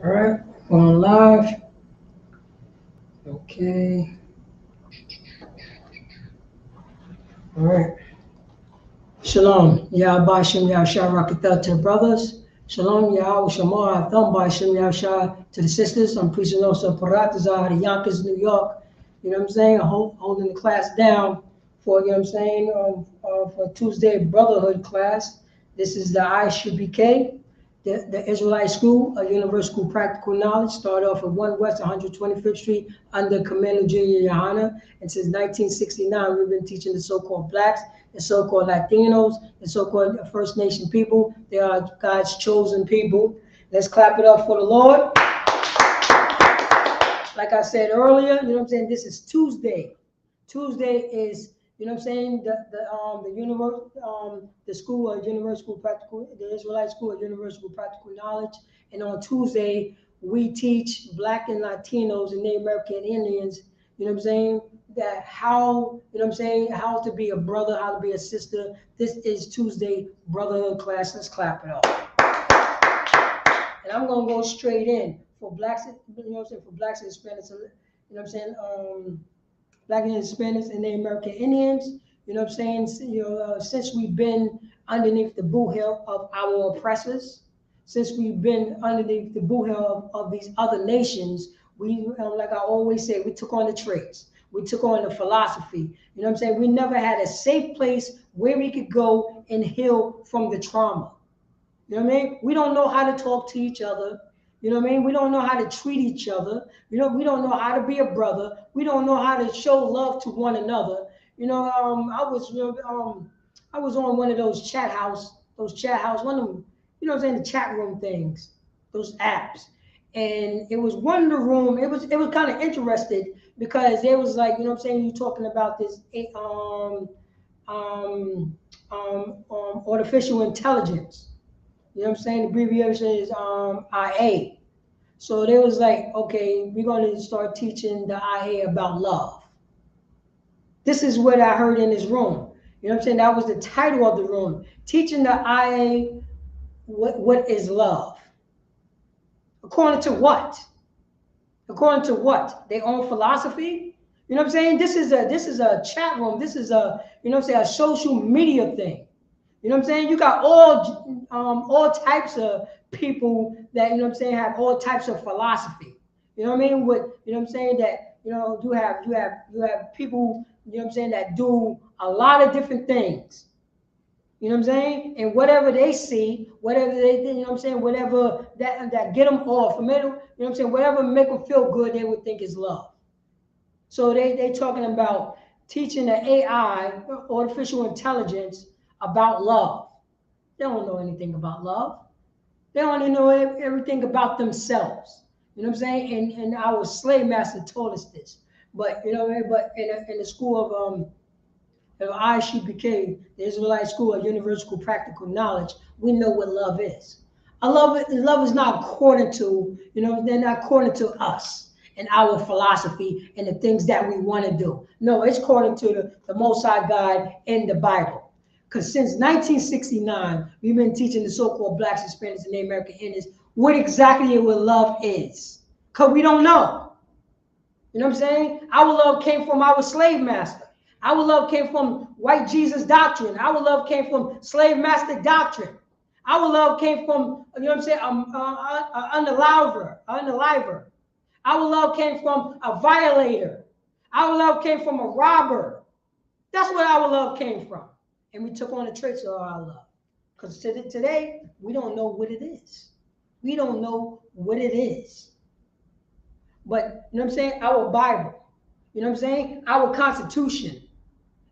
All right, going live. Okay. All right. Shalom. Yahweh Shem Yahshua Rakatha to the brothers. Shalom Yahweh Shamar Thumbai Shem Yahshua to the sisters. I'm preaching also Paratazah, the Yonkers, New York. You know what I'm saying? I'm holding the class down for, you know what I'm saying, for Tuesday Brotherhood class. This is the Isupk, the Israelite School, a universal school practical knowledge. Started off at 1 West 125th Street under Commander Junior Yohana. And since 1969, we've been teaching the so-called blacks, the so-called Latinos, the so-called First Nation people. They are God's chosen people. Let's clap it up for the Lord. Like I said earlier, you know what I'm saying, this is Tuesday. Tuesday is, you know what I'm saying, the school of universal practical, the Israelite School of Universal Practical Knowledge. And on Tuesday, we teach Black and Latinos and Native American Indians, you know what I'm saying, that how, you know what I'm saying, how to be a brother, how to be a sister. This is Tuesday Brotherhood class. Let's clap it up. And I'm gonna go straight in for blacks, you know what I'm saying, for blacks and Hispanics, you know what I'm saying, Black and Hispanics and Native American Indians, you know what I'm saying, since we've been underneath the boot heel of our oppressors, since we've been underneath the boot heel of these other nations, we, like I always say, we took on the traits. We took on the philosophy. You know what I'm saying? We never had a safe place where we could go and heal from the trauma. You know what I mean? We don't know how to talk to each other. You know what I mean? We don't know how to treat each other. You know, we don't know how to be a brother. We don't know how to show love to one another. You know, I was on one of those chat house, one of them, you know what I'm saying, the chat room things, those apps. And it was one of the room, it was kind of interested because it was like, you know what I'm saying, you talking about this artificial intelligence. You know what I'm saying? The abbreviation is IA. So they was like, okay, we're going to start teaching the IA about love. This is what I heard in this room. You know what I'm saying? That was the title of the room. Teaching the IA what is love. According to what? According to what? Their own philosophy? You know what I'm saying? This is a chat room. This is a, you know what I'm saying, a social media thing. You know what I'm saying? You got all types of people that, you know what I'm saying, have all types of philosophy. You know what I mean? With, you know what I'm saying, that, you know, you have people, you know what I'm saying, that do a lot of different things. You know what I'm saying? And whatever they see, whatever they, you know what I'm saying, whatever that get them off, you know what I'm saying, whatever make them feel good, they would think is love. So they talking about teaching the AI, artificial intelligence, about love. They don't know anything about love. They only know everything about themselves. You know what I'm saying? And our slave master taught us this. But, you know, but in the school of Isupk, the Israelite School of Universal Practical Knowledge, we know what love is. Love is not according to, you know, they're not according to us and our philosophy and the things that we want to do. No, it's according to the Most High God in the Bible. Because since 1969, we've been teaching the so-called blacks, Hispanics, and Native American Indians what exactly what love is. Because we don't know. You know what I'm saying? Our love came from our slave master. Our love came from white Jesus doctrine. Our love came from slave master doctrine. Our love came from, you know what I'm saying, unaliver. Our love came from a violator. Our love came from a robber. That's where our love came from. And we took on the traits of our love. Because today, we don't know what it is. We don't know what it is. But, you know what I'm saying, our Bible, you know what I'm saying, our Constitution,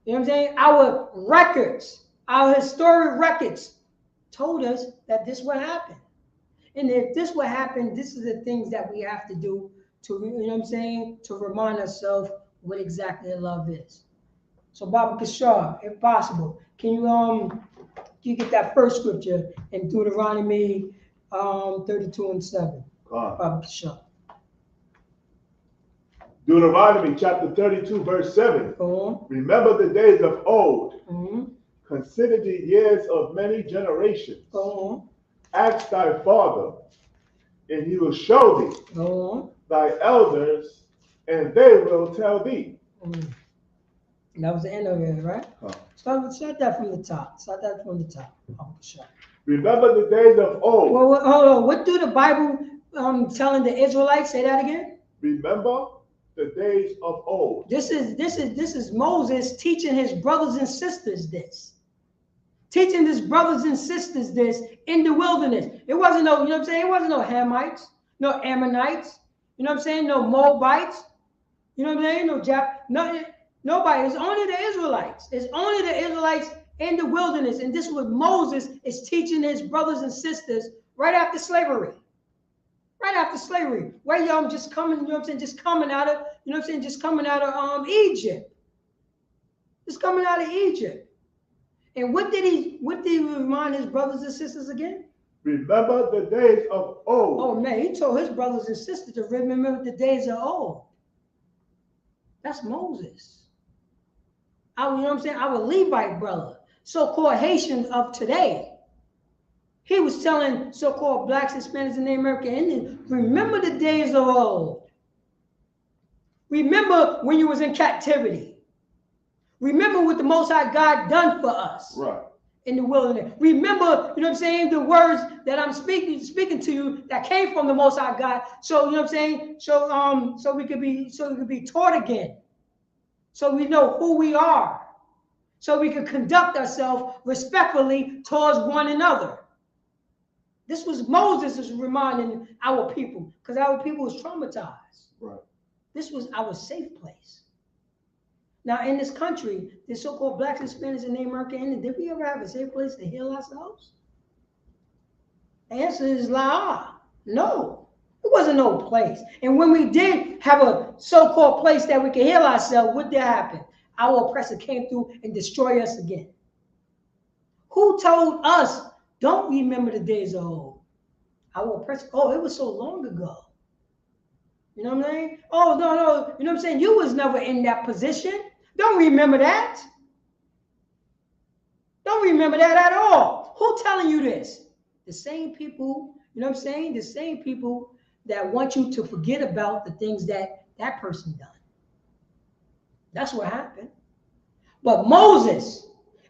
you know what I'm saying, our records, our historic records told us that this would happen. And if this would happen, this is the things that we have to do to, you know what I'm saying, to remind ourselves what exactly love is. So Baba Kishar, if possible, can you get that first scripture in Deuteronomy 32:7? Baba Kishar. Deuteronomy chapter 32, verse 7. Remember the days of old. Consider the years of many generations. Ask thy father, and he will show thee thy elders, and they will tell thee. That was the end of it, right? Start that from the top. Oh, sure. Remember the days of old. Well, hold on. What do the Bible telling the Israelites? Say that again. Remember the days of old. This is Moses teaching his brothers and sisters this. Teaching his brothers and sisters this in the wilderness. It wasn't no, you know what I'm saying? It wasn't no Hamites, no Ammonites, you know what I'm saying? No Moabites, you know what I'm saying? Nobody. It's only the Israelites. It's only the Israelites in the wilderness. And this is what Moses is teaching his brothers and sisters right after slavery. Right after slavery. Where y'all just coming, you know what I'm saying? Just coming out of, you know what I'm saying? Just coming out of Egypt. Just coming out of Egypt. And what did he remind his brothers and sisters again? Remember the days of old. Oh man, he told his brothers and sisters to remember the days of old. That's Moses. You know what I'm saying? Our Levite brother, so-called Haitians of today. He was telling so-called blacks, Hispanics, and Native American Indians, remember the days of old. Remember when you was in captivity. Remember what the Most High God done for us. Right. In the wilderness. Remember, you know what I'm saying, the words that I'm speaking to you that came from the Most High God. So, you know what I'm saying? So we could be taught again. So we know who we are. So we can conduct ourselves respectfully towards one another. This was Moses is reminding our people, because our people was traumatized. Right. This was our safe place. Now, in this country, the so-called blacks, Hispanics, and Native American Indians, did we ever have a safe place to heal ourselves? The answer is no. It wasn't no place. And when we did have a so-called place that we could heal ourselves, what did happen? Our oppressor came through and destroyed us again. Who told us, don't remember the days of old? Our oppressor, it was so long ago. You know what I'm saying? Oh, no, you know what I'm saying? You was never in that position. Don't remember that. Don't remember that at all. Who telling you this? The same people, you know what I'm saying? The same people that want you to forget about the things that person done. That's what happened. But Moses,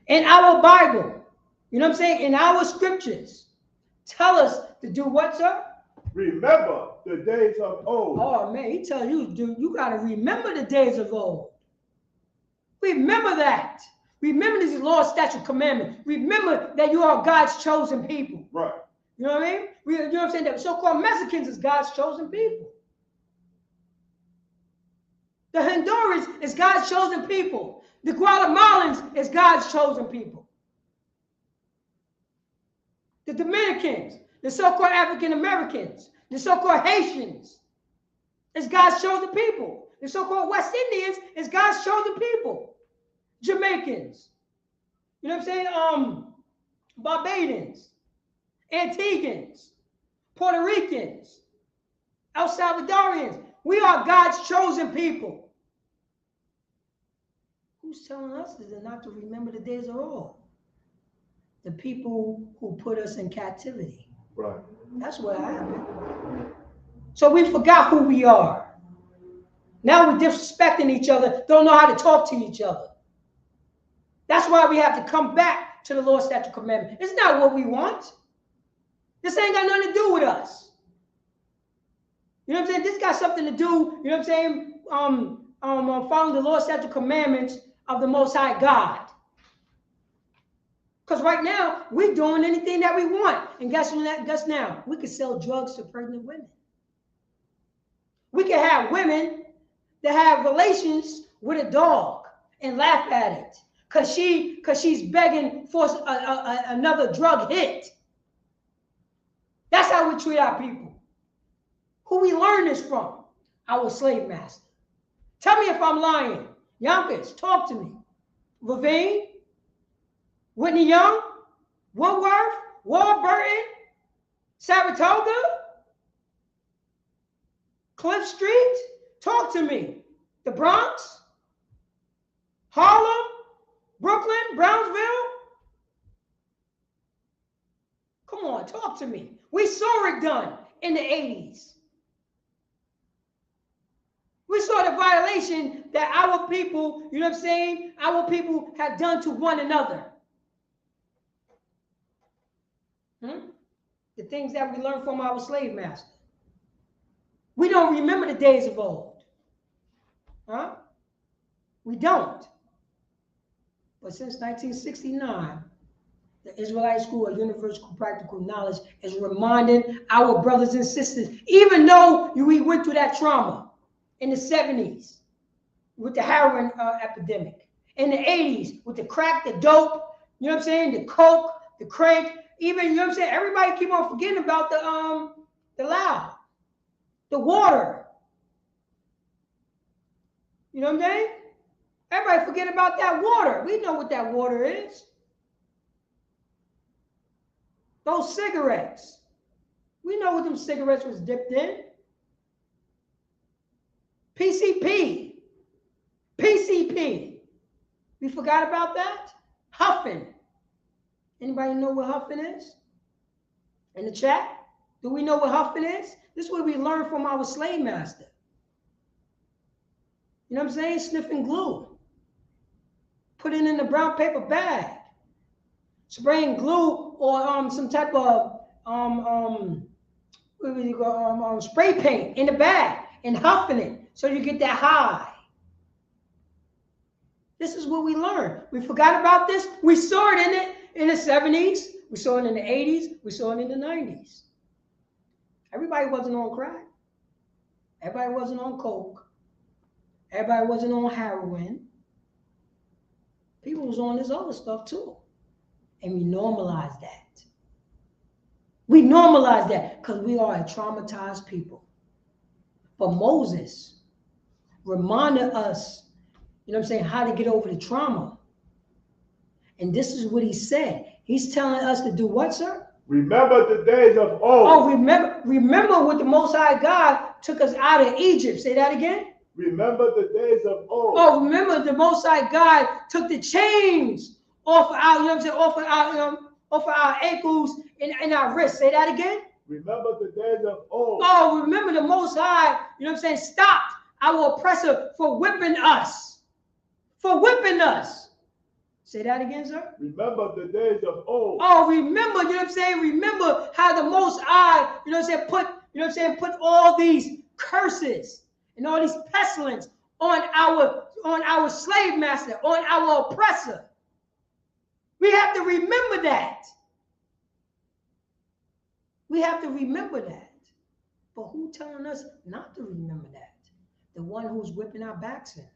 in our Bible, you know what I'm saying? In our scriptures, tell us to do what, sir? Remember the days of old. Oh, man, he tells you, dude, you got to remember the days of old. Remember that. Remember these law, statute, commandments. Remember that you are God's chosen people. Right. You know what I mean? You know what I'm saying? That so-called Mexicans is God's chosen people. The Hondurans is God's chosen people. The Guatemalans is God's chosen people. The Dominicans, the so-called African Americans, the so-called Haitians is God's chosen people. The so-called West Indians is God's chosen people. Jamaicans, you know what I'm saying? Barbadians, Antiguans, Puerto Ricans, El Salvadorians. We are God's chosen people. Who's telling us not to remember the days of old? The people who put us in captivity. Right. That's what happened. So we forgot who we are. Now we're disrespecting each other, don't know how to talk to each other. That's why we have to come back to the law, statute, commandment. It's not what we want. This ain't got nothing to do with us. You know what I'm saying? This got something to do, you know what I'm saying, following the law, statute, commandments of the Most High God. Because right now, we're doing anything that we want. And guess now? We can sell drugs to pregnant women. We can have women that have relations with a dog and laugh at it. Because she's begging for another drug hit. That's how we treat our people. Who we learn this from? Our slave master. Tell me if I'm lying. Yonkers, talk to me. Levine, Whitney Young, Woodworth, Warburton, Saratoga, Cliff Street, talk to me. The Bronx, Harlem, Brooklyn, Brownsville. Come on, talk to me. We saw it done in the 80s. We saw the violation that our people, you know what I'm saying, our people had done to one another. The things that we learned from our slave master. We don't remember the days of old. Huh? We don't. But since 1969, the Israelite School of Universal Practical Knowledge is reminding our brothers and sisters, even though we went through that trauma in the 70s with the heroin epidemic, in the 80s with the crack, the dope, you know what I'm saying, the coke, the crank, even, you know what I'm saying, everybody keep on forgetting about the loud, the water. You know what I'm saying? Everybody forget about that water. We know what that water is. Those cigarettes. We know what them cigarettes was dipped in. PCP. PCP. We forgot about that? Huffing. Anybody know what huffing is? In the chat? Do we know what huffing is? This is what we learned from our slave master. You know what I'm saying? Sniffing glue. Put it in a brown paper bag. Spraying glue or some type of spray paint in the bag and huffing it so you get that high. This is what we learned. We forgot about this. We saw it in the 70s. We saw it in the 80s. We saw it in the 90s. Everybody wasn't on crack. Everybody wasn't on coke. Everybody wasn't on heroin. People was on this other stuff too. And we normalized that. We normalized that because we are a traumatized people. But Moses reminded us, you know what I'm saying, how to get over the trauma. And this is what he said. He's telling us to do what, sir? Remember the days of old. Oh, remember what the Most High God took us out of Egypt. Say that again. Remember the days of old. Oh, remember the Most High God took the chains off of our, you know what I'm saying, off of our ankles and our wrists. Say that again. Remember the days of old. Oh, remember the Most High, you know what I'm saying, stopped our oppressor for whipping us. For whipping us. Say that again, sir. Remember the days of old. Oh, remember, you know what I'm saying? Remember how the Most High, you know what I'm saying, put all these curses and all these pestilence on our slave master, on our oppressor. We have to remember that. We have to remember that. But who telling us not to remember that? The one who's whipping our backs in.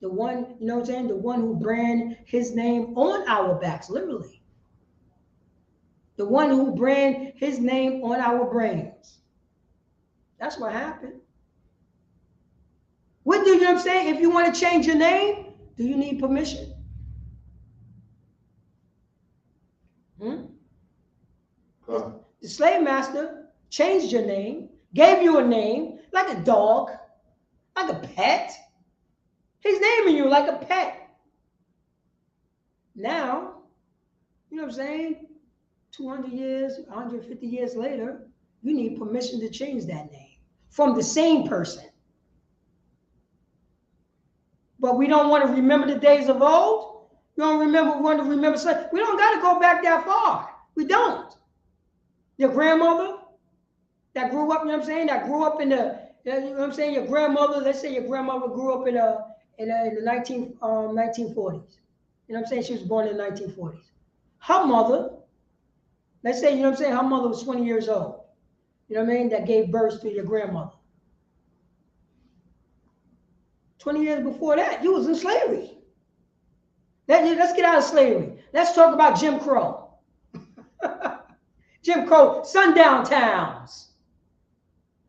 The one, you know what I'm saying? The one who brand his name on our backs, literally. The one who brand his name on our brains. That's what happened. What do you know what I'm saying? If you want to change your name, do you need permission? The slave master changed your name, gave you a name like a dog, like a pet. He's naming you like a pet. Now, you know what I'm saying? 200 years, 150 years later, you need permission to change that name from the same person. But we don't want to remember the days of old. We don't want to remember. We don't got to go back that far. We don't. Your grandmother that grew up, you know what I'm saying, that grew up in the, you know what I'm saying, your grandmother, let's say your grandmother grew up in the 1940s. You know what I'm saying? She was born in the 1940s. Her mother, let's say, you know what I'm saying, her mother was 20 years old. You know what I mean? That gave birth to your grandmother. 20 years before that, you was in slavery. Let's get out of slavery. Let's talk about Jim Crow. Jim Crow, sundown towns.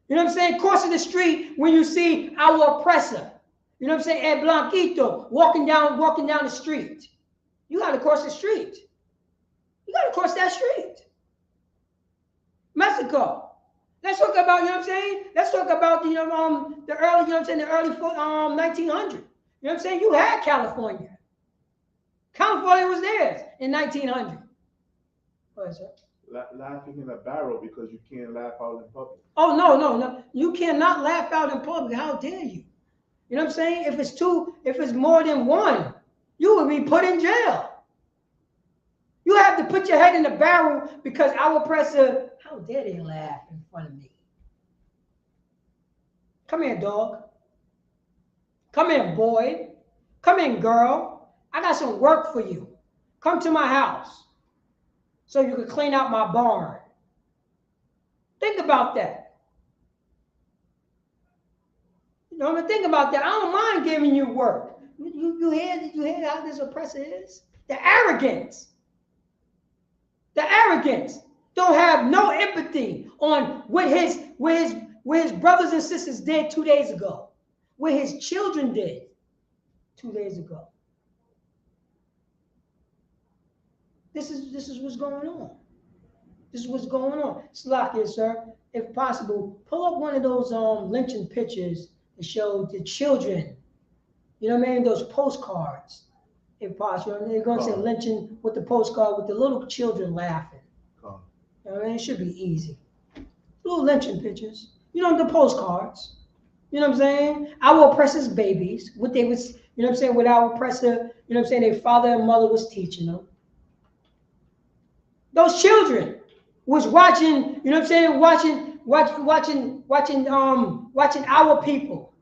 You know what I'm saying? Crossing the street when you see our oppressor. You know what I'm saying? El Blanquito walking down the street. You got to cross the street. You got to cross that street. Mexico. Let's talk about, you know what I'm saying? Let's talk about, the early, you know what I'm saying, the early 1900s. You know what I'm saying? You had California. California was theirs in 1900. What is that? laughing in a barrel because you can't laugh out in public. Oh, no, no, no. You cannot laugh out in public. How dare you? You know what I'm saying? If it's more than one, you will be put in jail. You have to put your head in the barrel because our oppressor, how dare they laugh in front of me? Come here, dog. Come here, boy. Come in, girl. I got some work for you. Come to my house so you can clean out my barn. Think about that. You know, think about that. I don't mind giving you work. You hear how this oppressor is? The arrogance. The arrogance. Don't have no empathy on what his brothers and sisters did 2 days ago. What his children did 2 days ago. This is what's going on. This is what's going on. Slakia, sir. If possible, pull up one of those lynching pictures that show the children. You know what I mean? Those postcards. If possible. They're going to say lynching with the postcard with the little children laughing. You know what I mean? It should be easy. Little lynching pictures. You know, the postcards. You know what I'm saying? Our oppressors' babies. What they was, you know what I'm saying? What our oppressor, you know what I'm saying? Their father and mother was teaching them. Those children was watching, you know what I'm saying? Watching our people,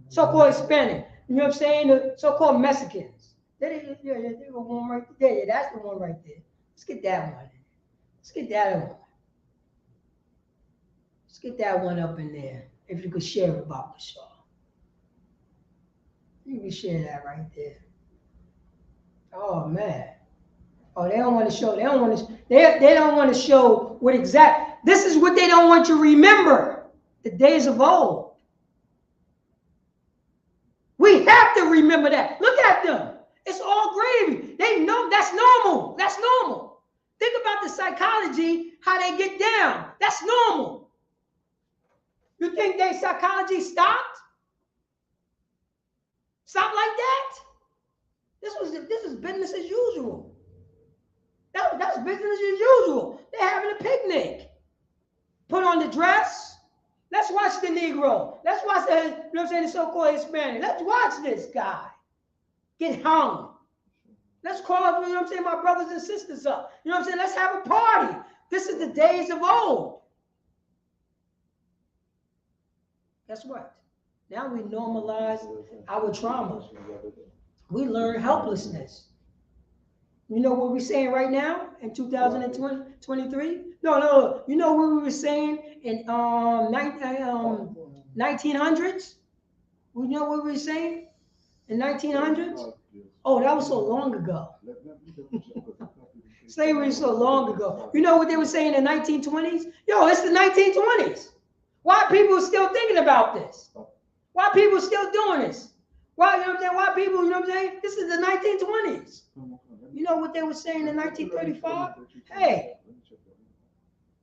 so-called Hispanic. You know what I'm saying? The so-called Mexicans. They were one right there. Yeah, that's the one right there. Let's get that one. Let's get that one. Let's get that one up in there. If you could share it about the show. You can share that right there. Oh man. Oh, they don't want to show. They don't want to show what exact. This is what they don't want you to remember. The days of old. We have to remember that. Look at them. It's all gravy. They know that's normal. That's normal. Think about the psychology, how they get down. That's normal. You think their psychology stopped? Stop like that? This is business as usual. That's business as usual. They're having a picnic. Put on the dress. Let's watch the Negro. Let's watch the, you know what I'm saying, the so-called Hispanic. Let's watch this guy get hung. Let's call, you know what I'm saying, my brothers and sisters up. You know what I'm saying? Let's have a party. This is the days of old. Guess what? Now we normalize our trauma. We learn helplessness. You know what we're saying right now in 2023? No. You know what we were saying in 1900s? You know what we were saying in 1900s? Oh, that was so long ago. Slavery is so long ago. You know what they were saying in the 1920s? Yo, it's the 1920s. Why people still thinking about this? Why people still doing this? Why, you know what I'm saying? Why people, you know what I'm saying? This is the 1920s. You know what they were saying in 1935? Hey,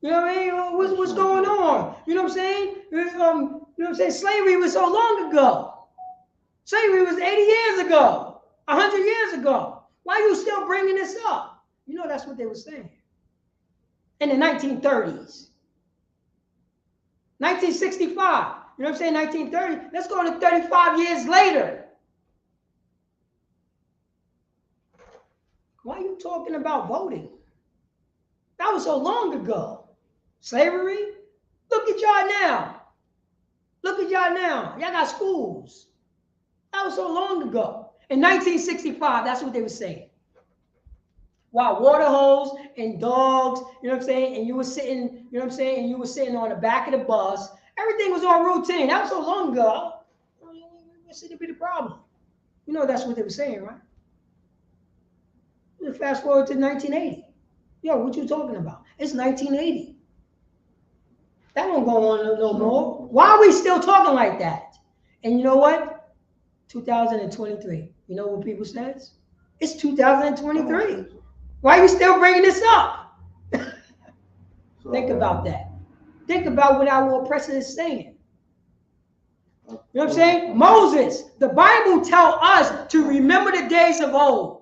you know what I mean? What's going on? You know what I'm saying? You know what I'm saying? Slavery was so long ago. Slavery was 80 years ago, 100 years ago. Why are you still bringing this up? You know that's what they were saying. In the 1930s. 1965. You know what I'm saying? 1930. Let's go to 35 years later. Why are you talking about voting? That was so long ago. Slavery? Look at y'all now. Look at y'all now. Y'all got schools. That was so long ago. In 1965, that's what they were saying. While water holes and dogs, you know what I'm saying, and you were sitting, you know what I'm saying, and you were sitting on the back of the bus, everything was on routine. That was so long ago. What should be the problem? You know that's what they were saying, right? Fast forward to 1980. Yo, what you talking about? It's 1980. That won't go on no more. Why are we still talking like that? And you know what? 2023. You know what people says? It's 2023. Why are you still bringing this up? Think about that. Think about what our oppressor is saying. You know what I'm saying? Moses, the Bible tells us to remember the days of old.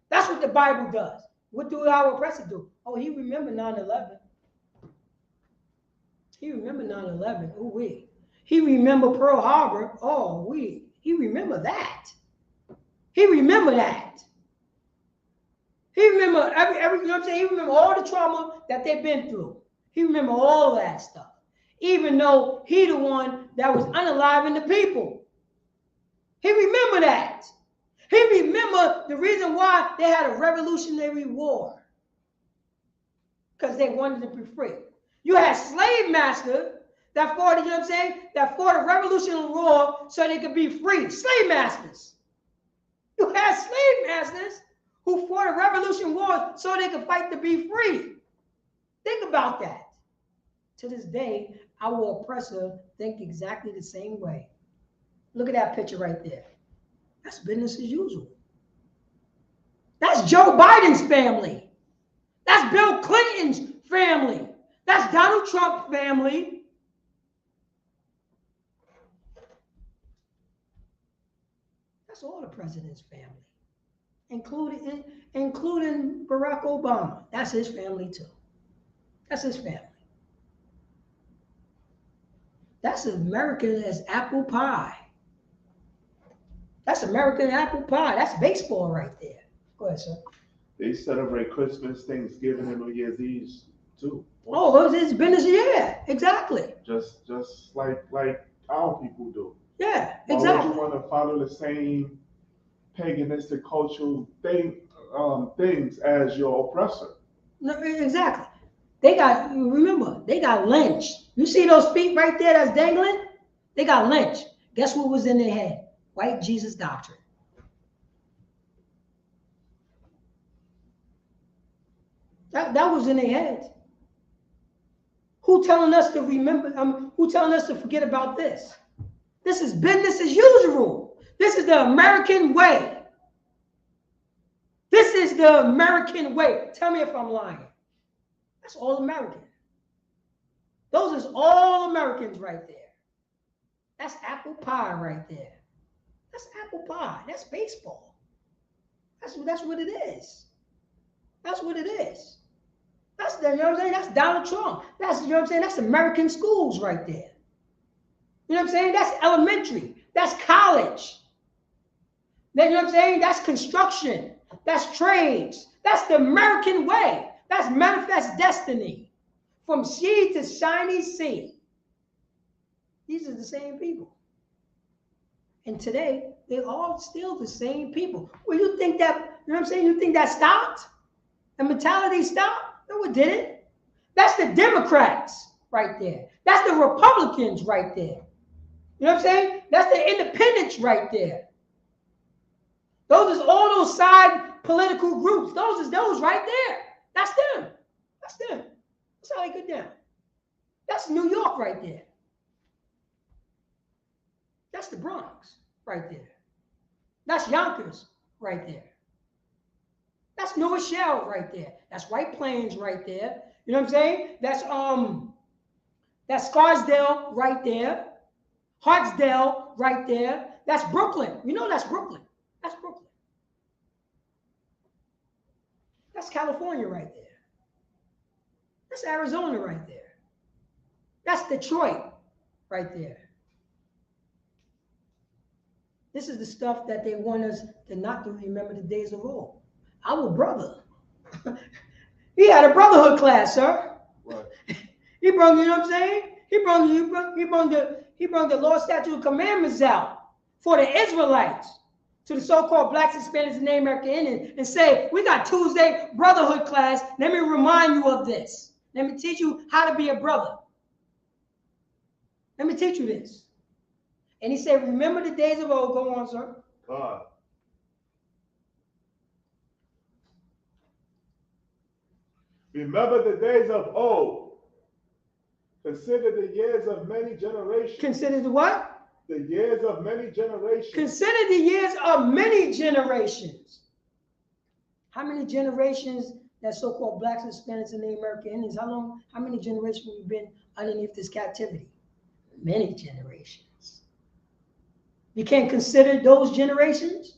That's what the Bible does. What do our oppressor do? Oh, he remember 9/11. He remember 9/11. Oh, we. He remember Pearl Harbor. Oh, we. He remember that. He remember that. He remember every you know what I'm saying? He remember all the trauma that they've been through. He remember all of that stuff. Even though he the one that was unaliving the people. He remember that. He remember the reason why they had a Revolutionary War. Because they wanted to be free. You had slave masters that fought, you know what I'm saying? That fought a Revolutionary War so they could be free. Slave masters. You had slave masters who fought a Revolutionary War so they could fight to be free. Think about that. To this day, our oppressor think exactly the same way. Look at that picture right there. That's business as usual. That's Joe Biden's family. That's Bill Clinton's family. That's Donald Trump's family. That's all the president's family, including Barack Obama. That's his family too. That's his family. That's American as apple pie. That's American apple pie. That's baseball right there. Go ahead, sir. They celebrate Christmas, Thanksgiving, and New Year's Eve too. Oh, it's business, yeah, exactly. Just like our people do. Yeah, exactly. Why would you want to follow the same paganistic cultural things as your oppressor? No, exactly. They got lynched. You see those feet right there that's dangling? They got lynched. Guess what was in their head? White Jesus doctrine. That was in their heads. Who telling us to remember? Who telling us to forget about this? This is business as usual. This is the American way. This is the American way. Tell me if I'm lying. That's all American. Those is all Americans right there. That's apple pie right there. That's apple pie. That's baseball. That's what it is. That's what it is. That's you know what I'm saying? That's Donald Trump. That's you know what I'm saying? That's American schools right there. You know what I'm saying? That's elementary. That's college. Then you know what I'm saying? That's construction. That's trades. That's the American way. That's manifest destiny. From sea to shiny sea. These are the same people. And today, they're all still the same people. Well, you think that, you know what I'm saying? You think that stopped? The mentality stopped? No, it didn't. That's the Democrats right there. That's the Republicans right there. You know what I'm saying? That's the independents right there. Those is all those side political groups. Those is those right there. That's them. That's them. That's how they get down. That's New York right there. That's the Bronx right there. That's Yonkers right there. That's New Rochelle right there. That's White Plains right there. You know what I'm saying? That's Scarsdale right there. Hartsdale right there. That's Brooklyn. You know that's Brooklyn. That's Brooklyn. That's California right there. That's Arizona right there. That's Detroit right there. This is the stuff that they want us to not to remember the days of old. Our brother. He had a brotherhood class, sir. Right. He brought, you know what I'm saying? He brought the law, statute, commandments out for the Israelites, to the so-called blacks, Hispanics, and Native American Indians, and say, we got Tuesday brotherhood class. Let me remind you of this. Let me teach you how to be a brother. Let me teach you this. And he said, remember the days of old. Go on, sir. God. Remember the days of old. Consider the years of many generations. Consider the what? The years of many generations. Consider the years of many generations. How many generations that so-called blacks, Hispanics, and Native American Indians, how many generations we've been underneath this captivity? Many generations. You can't consider those generations?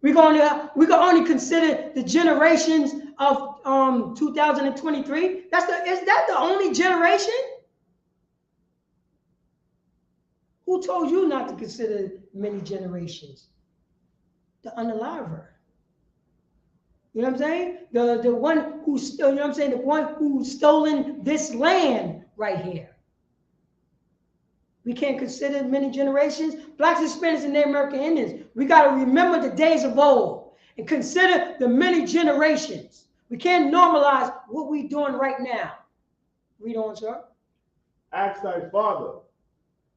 We can only consider the generations of 2023? Is that the only generation? Who told you not to consider many generations? The unaliver. You know what I'm saying? The one who's, you know what I'm saying? The one who's stolen this land right here. We can't consider many generations. Blacks, Hispanics, and Native American Indians. We got to remember the days of old and consider the many generations. We can't normalize what we're doing right now. Read on, sir. Ask thy father,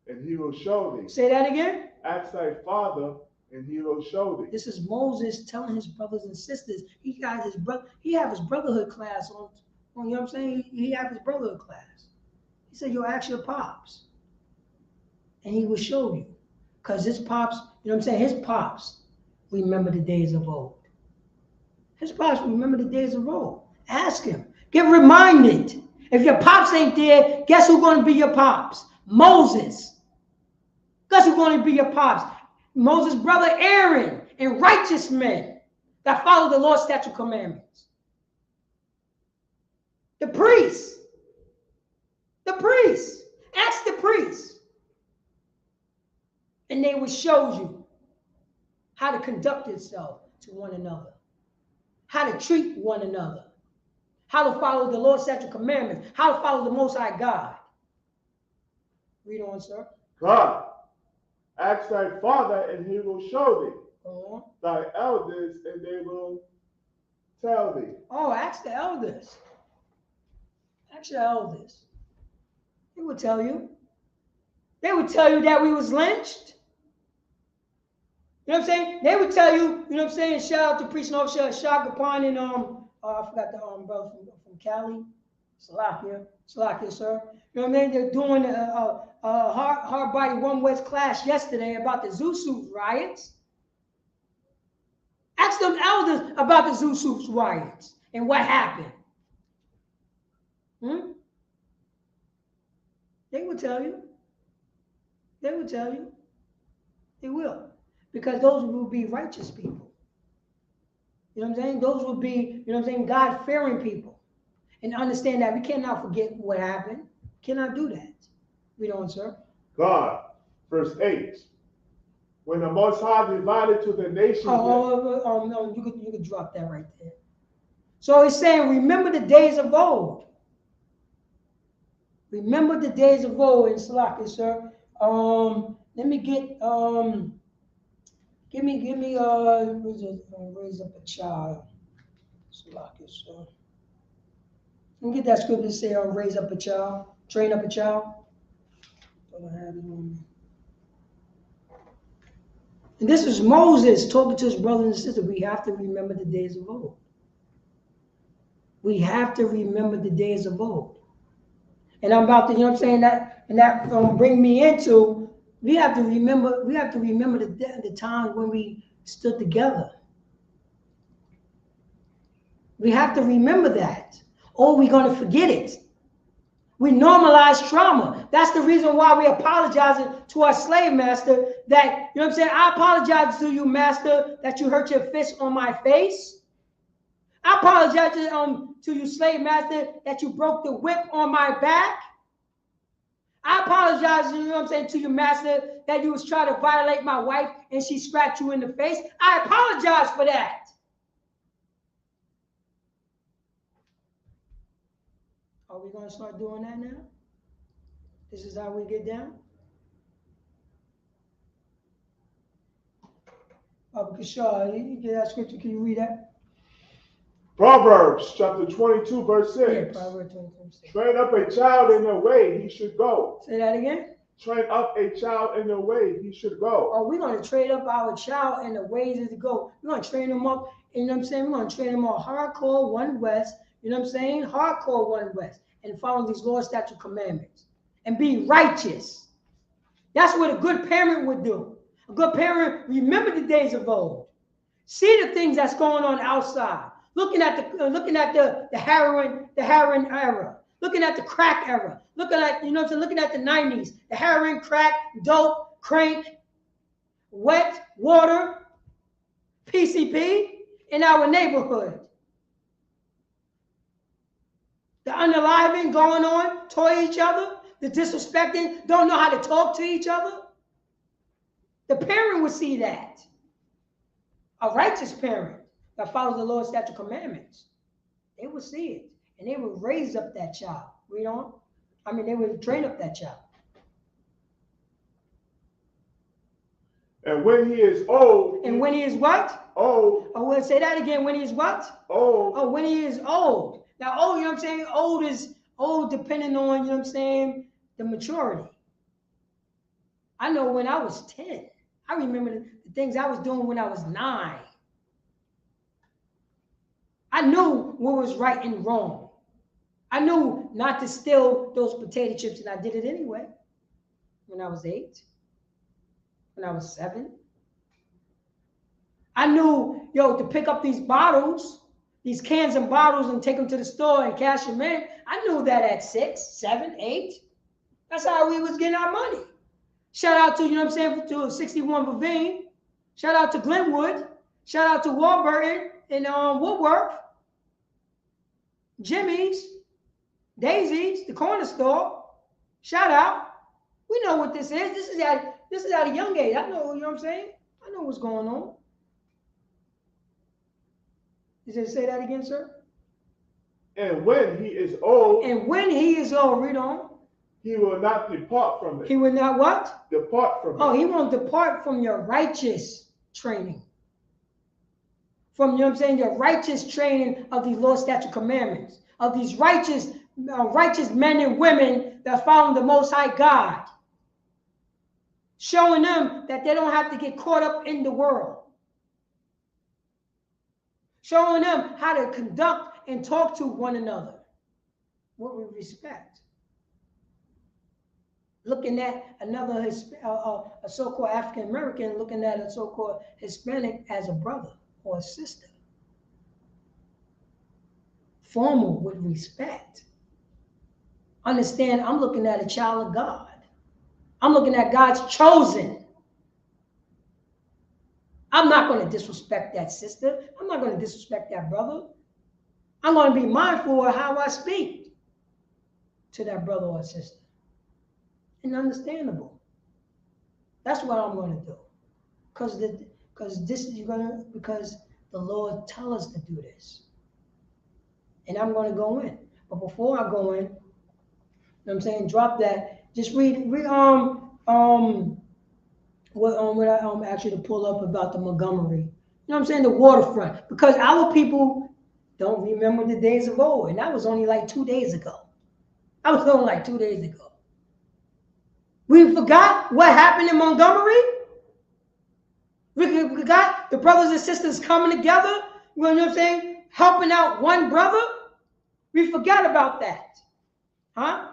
and he will show thee. Say that again. Ask thy father, and he will show thee. This is Moses telling his brothers and sisters. He got his brother. He have his brotherhood class on. You know what I'm saying? He have his brotherhood class. He said, "You'll ask your pops, and he will show you." Because his pops, you know what I'm saying? His pops remember the days of old. His pops remember the days of old. Ask him. Get reminded. If your pops ain't there, guess who's going to be your pops? Moses. Guess who's going to be your pops? Moses' brother Aaron, and righteous men that follow the Lord's statute commandments. The priests. The priests. Ask the priests. And they will show you how to conduct yourself to one another, how to treat one another, how to follow the Lord's statute commandments, how to follow the Most High God. Read on, sir. God, ask thy father, and he will show thee. Thy elders, and they will tell thee. Oh, ask the elders. Ask your elders. They will tell you. They would tell you that we was lynched. You know what I'm saying? They would tell you, you know what I'm saying? Shout out to Priest and Officer Shaka Khan and I forgot the brother from Cali. Salakia, sir. You know what I mean? They're doing a hard body one West class yesterday about the Isupk riots. Ask them elders about the Isupk riots and what happened. They will tell you. They will tell you. They will. Because those will be righteous people. You know what I'm saying? Those will be, you know what I'm saying, God-fearing people. And understand that we cannot forget what happened. Cannot do that. Read on, sir. God, verse 8. When the Most High divided to the nations. No, you could drop that right there. So he's saying, remember the days of old. Remember the days of old in Salakia, sir. Let me get give me raise up a child. Salakia, sir. Let me get that scripture to say raise up a child, train up a child. Thought I had it on me. And this is Moses talking to his brothers and sisters. We have to remember the days of old. We have to remember the days of old. And I'm about to, you know what I'm saying, that bring me into, we have to remember the times when we stood together. We have to remember that, or we're going to forget it. We normalize trauma. That's the reason why we're apologizing to our slave master that, you know what I'm saying, I apologize to you, master, that you hurt your fist on my face. I apologize to you, slave master, that you broke the whip on my back. I apologize, you know what I'm saying, to you, master, that you was trying to violate my wife and she scratched you in the face. I apologize for that. Are we going to start doing that now? This is how we get down? Kishar, you get that scripture, can you read that? Proverbs chapter 22, verse 6. Yeah, Proverbs 22, 6. Train up a child in the way he should go. Say that again. Train up a child in the way he should go. Oh, we're going to train up our child in the ways to go. We're going to train them up, you know what I'm saying? We're going to train them on hardcore One West, you know what I'm saying? Hardcore One West. And follow these Lord's statute commandments. And be righteous. That's what a good parent would do. A good parent, remember the days of old. See the things that's going on outside. Looking at the heroin era, looking at the crack era, looking at, you know what I'm saying, looking at the 90s, the heroin, crack, dope, crank, wet, water, PCP in our neighborhood. The unaliving going on toward each other, the disrespecting, don't know how to talk to each other. The parent would see that. A righteous parent that follows the Lord's statute commandments, they would see it. And they would raise up that child. They would train up that child. And when he is old. And when he is what? Old. Oh, we'll say that again. When he is what? Old. Oh, when he is old. Now, old, you know what I'm saying? Old is old depending on, you know what I'm saying, the maturity. I know when I was 10, I remember the things I was doing when I was 9. I knew what was right and wrong. I knew not to steal those potato chips, and I did it anyway. When I was 8, when I was 7. I knew, to pick up these bottles, these cans and bottles, and take them to the store and cash them in. I knew that at 6, 7, 8. That's how we was getting our money. Shout out to, you know what I'm saying, to 61 Pavine. Shout out to Glenwood. Shout out to Warburton and Woodworth. Jimmy's, Daisy's, the corner store. Shout out. We know what this is. This is at a young age. I know, you know what I'm saying? I know what's going on. Did you say that again, sir? And when he is old. And when he is old, read on. He will not depart from it. He will not what? Depart from it. Oh, he won't depart from your righteous training. From, you know what I'm saying, your righteous training of these Lord's statute commandments, of these righteous men and women that follow the Most High God. Showing them that they don't have to get caught up in the world. Showing them how to conduct and talk to one another with respect. Looking at another a so-called African American, looking at a so-called Hispanic as a brother or a sister. Formal with respect. Understand, I'm looking at a child of God. I'm looking at God's chosen. I'm not going to disrespect that sister. I'm not going to disrespect that brother. I'm going to be mindful of how I speak to that brother or sister. And understandable. That's what I'm going to do. Because the Lord tell us to do this. And I'm going to go in. But before I go in, you know what I'm saying, drop that. Just read what I asked you to pull up about the Montgomery. You know what I'm saying? The waterfront. Because our people don't remember the days of old. And that was only like 2 days ago. That was only like 2 days ago. We forgot what happened in Montgomery. We forgot the brothers and sisters coming together. You know what I'm saying? Helping out one brother. We forgot about that. Huh?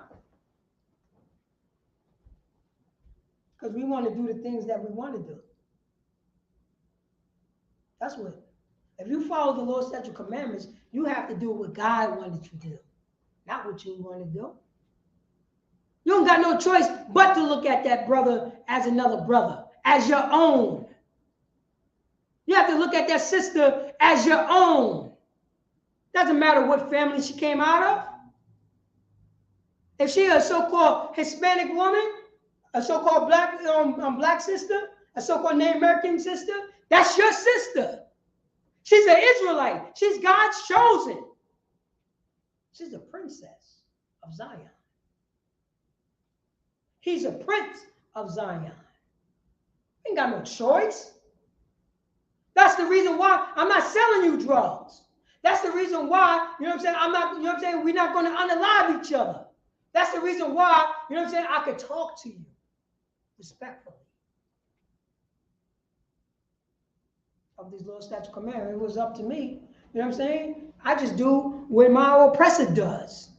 Because we want to do the things that we want to do. That's what. If you follow the Lord's statute commandments, you have to do what God wanted you to do, not what you want to do. You don't got no choice but to look at that brother as another brother, as your own. You have to look at that sister as your own. Doesn't matter what family she came out of. If she a so-called Hispanic woman, a so-called black sister, a so-called Native American sister, that's your sister. She's an Israelite. She's God's chosen. She's a princess of Zion. He's a prince of Zion. Ain't got no choice. That's the reason why I'm not selling you drugs. That's the reason why, you know what I'm saying, we're not going to unalive each other. That's the reason why, you know what I'm saying, I could talk to you respectfully. Of these Lord's statute commandments, it was up to me. You know what I'm saying? I just do what my oppressor does.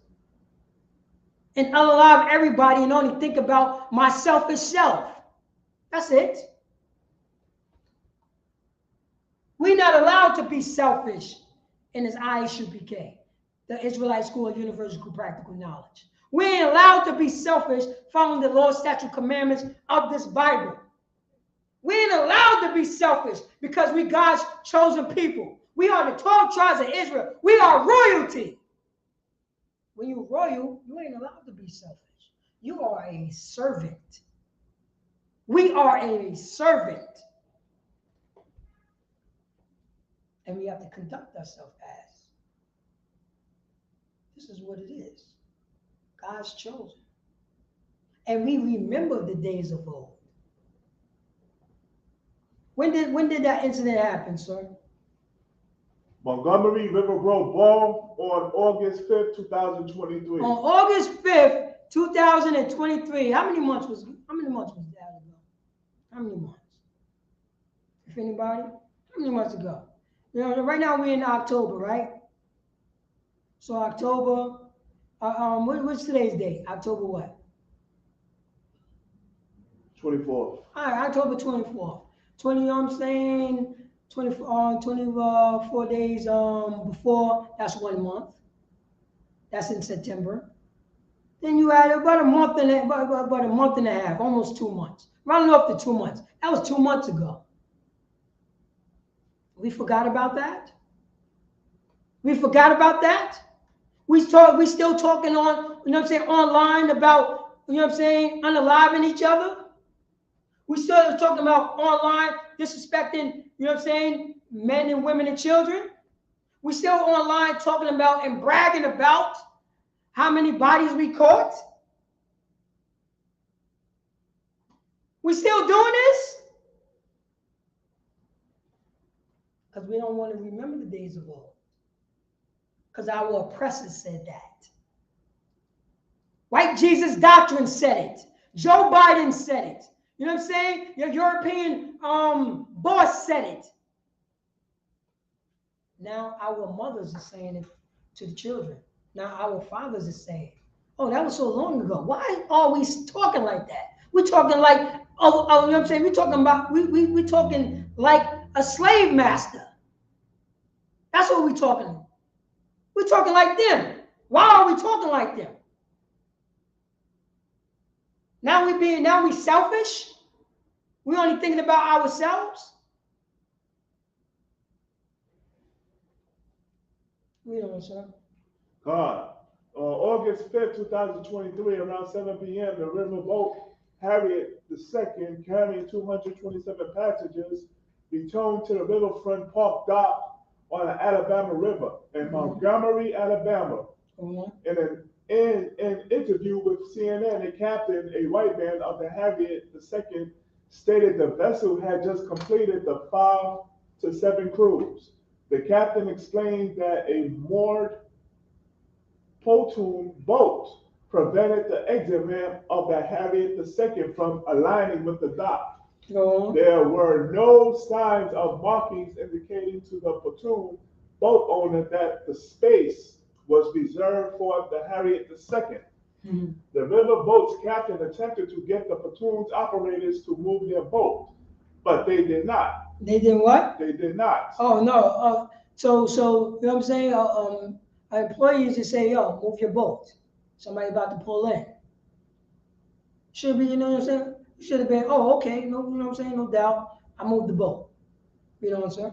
And unalive everybody and only think about my selfish self. That's it. We're not allowed to be selfish in this Isupk, the Israelite School of Universal Practical Knowledge. We ain't allowed to be selfish following the Lord's statute commandments of this Bible. We ain't allowed to be selfish because we God's chosen people. We are the 12 tribes of Israel. We are royalty. When you're royal, you ain't allowed to be selfish. You are a servant. We are a servant. And we have to conduct ourselves as. This is what it is. God's chosen. And we remember the days of old. When did that incident happen, sir? Montgomery River Road Ball on August 5th, 2023. On August 5th, 2023. How many months was that ago? How many months? If anybody? How many months ago? You know, right now we're in October, right? So October, what's today's date? October what? 24th. All right, October 24th. 20, you know what I'm saying? 24 days before, that's 1 month. That's in September. Then you had about a month and a half, almost 2 months. Rounding off to 2 months. That was 2 months ago. We forgot about that? We forgot about that? We still talking on, you know what I'm saying, online about, you know what I'm saying, unaliving each other? We still talking about online disrespecting, you know what I'm saying, men and women and children? We still online talking about and bragging about how many bodies we caught? We still doing this? Because we don't want to remember the days of old. Because our oppressors said that. White Jesus doctrine said it. Joe Biden said it. You know what I'm saying? Your European boss said it. Now our mothers are saying it to the children. Now our fathers are saying, oh, that was so long ago. Why are we talking like that? We're talking like, you know what I'm saying? We're talking about, we're talking like a slave master. That's what we're talking. We're talking like them. Why are we talking like them? Now we selfish? We only thinking about ourselves? We don't know, sir. God. On August 5th, 2023, around 7 p.m., the riverboat Harriet II, carrying 227 passengers, returned to the riverfront park dock on the Alabama River in Montgomery, Alabama. In an interview with CNN, the captain, a white man of the Harriet II, stated the vessel had just completed the 5 to 7 cruise. The captain explained that a moored pontoon boat prevented the exit ramp of the Harriet II from aligning with the dock. There were no signs of markings indicating to the pontoon boat owner that the space was reserved for the Harriet II. The riverboat's captain attempted to get the pontoon's operators to move their boat, but they did not. They did what? They did not. Oh, no. So you know what I'm saying? Employees just say, yo, move your boat. Somebody about to pull in. Should be, you know what I'm saying? Should have been, oh, okay, no, you know what I'm saying? No doubt. I moved the boat. You know what I'm saying?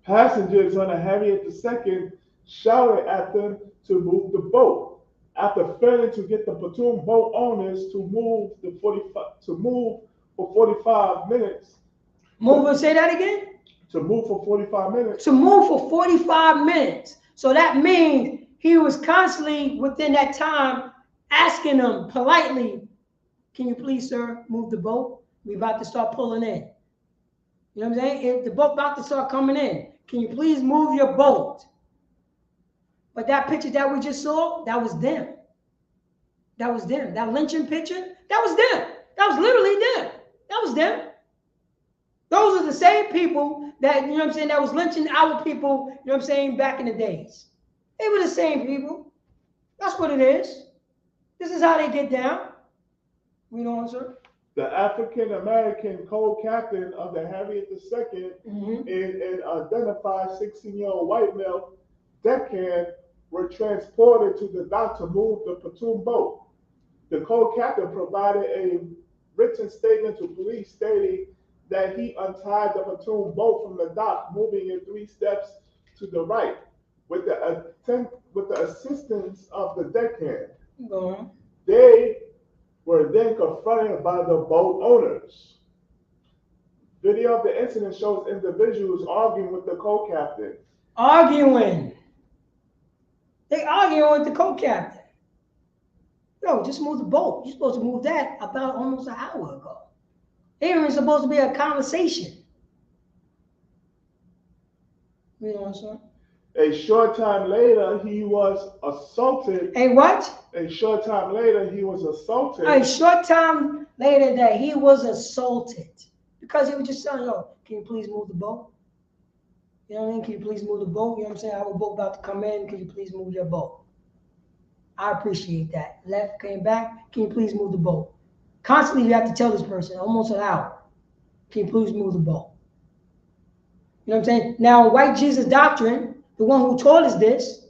Passengers on the Harriet II shouted at them to move the boat. After failing to get the pontoon boat owners to move for 45 minutes. Move and say that again? To move for 45 minutes. To move for 45 minutes. So that means he was constantly within that time asking them politely, can you please, sir, move the boat? We're about to start pulling in. You know what I'm saying? If the boat about to start coming in, can you please move your boat? But that picture that we just saw, that was them. That was them. That lynching picture, that was them. That was literally them. That was them. Those are the same people that, you know what I'm saying, that was lynching our people, you know what I'm saying, back in the days. They were the same people. That's what it is. This is how they get down. We know, sir. The African-American co-captain of the Harriet II and an identified 16-year-old white male deckhand were transported to the dock to move the pontoon boat. The co-captain provided a written statement to police stating that he untied the pontoon boat from the dock, moving it 3 steps to the right. With the with the assistance of the deckhand. Go on. They were then confronted by the boat owners. Video of the incident shows individuals arguing with the co-captain. Arguing. They arguing with the co-captain. Yo, just move the boat. You're supposed to move that about almost an hour ago. It ain't even supposed to be a conversation. You know what I'm saying? A short time later, he was assaulted. A what? A short time later, he was assaulted. A short time later that he was assaulted. Because he was just saying, yo, can you please move the boat? You know what I mean? Can you please move the boat? You know what I'm saying? I have a boat about to come in. Can you please move your boat? I appreciate that. Left, came back. Can you please move the boat? Constantly, you have to tell this person, almost an hour. Can you please move the boat? You know what I'm saying? Now, white Jesus doctrine, the one who taught us this,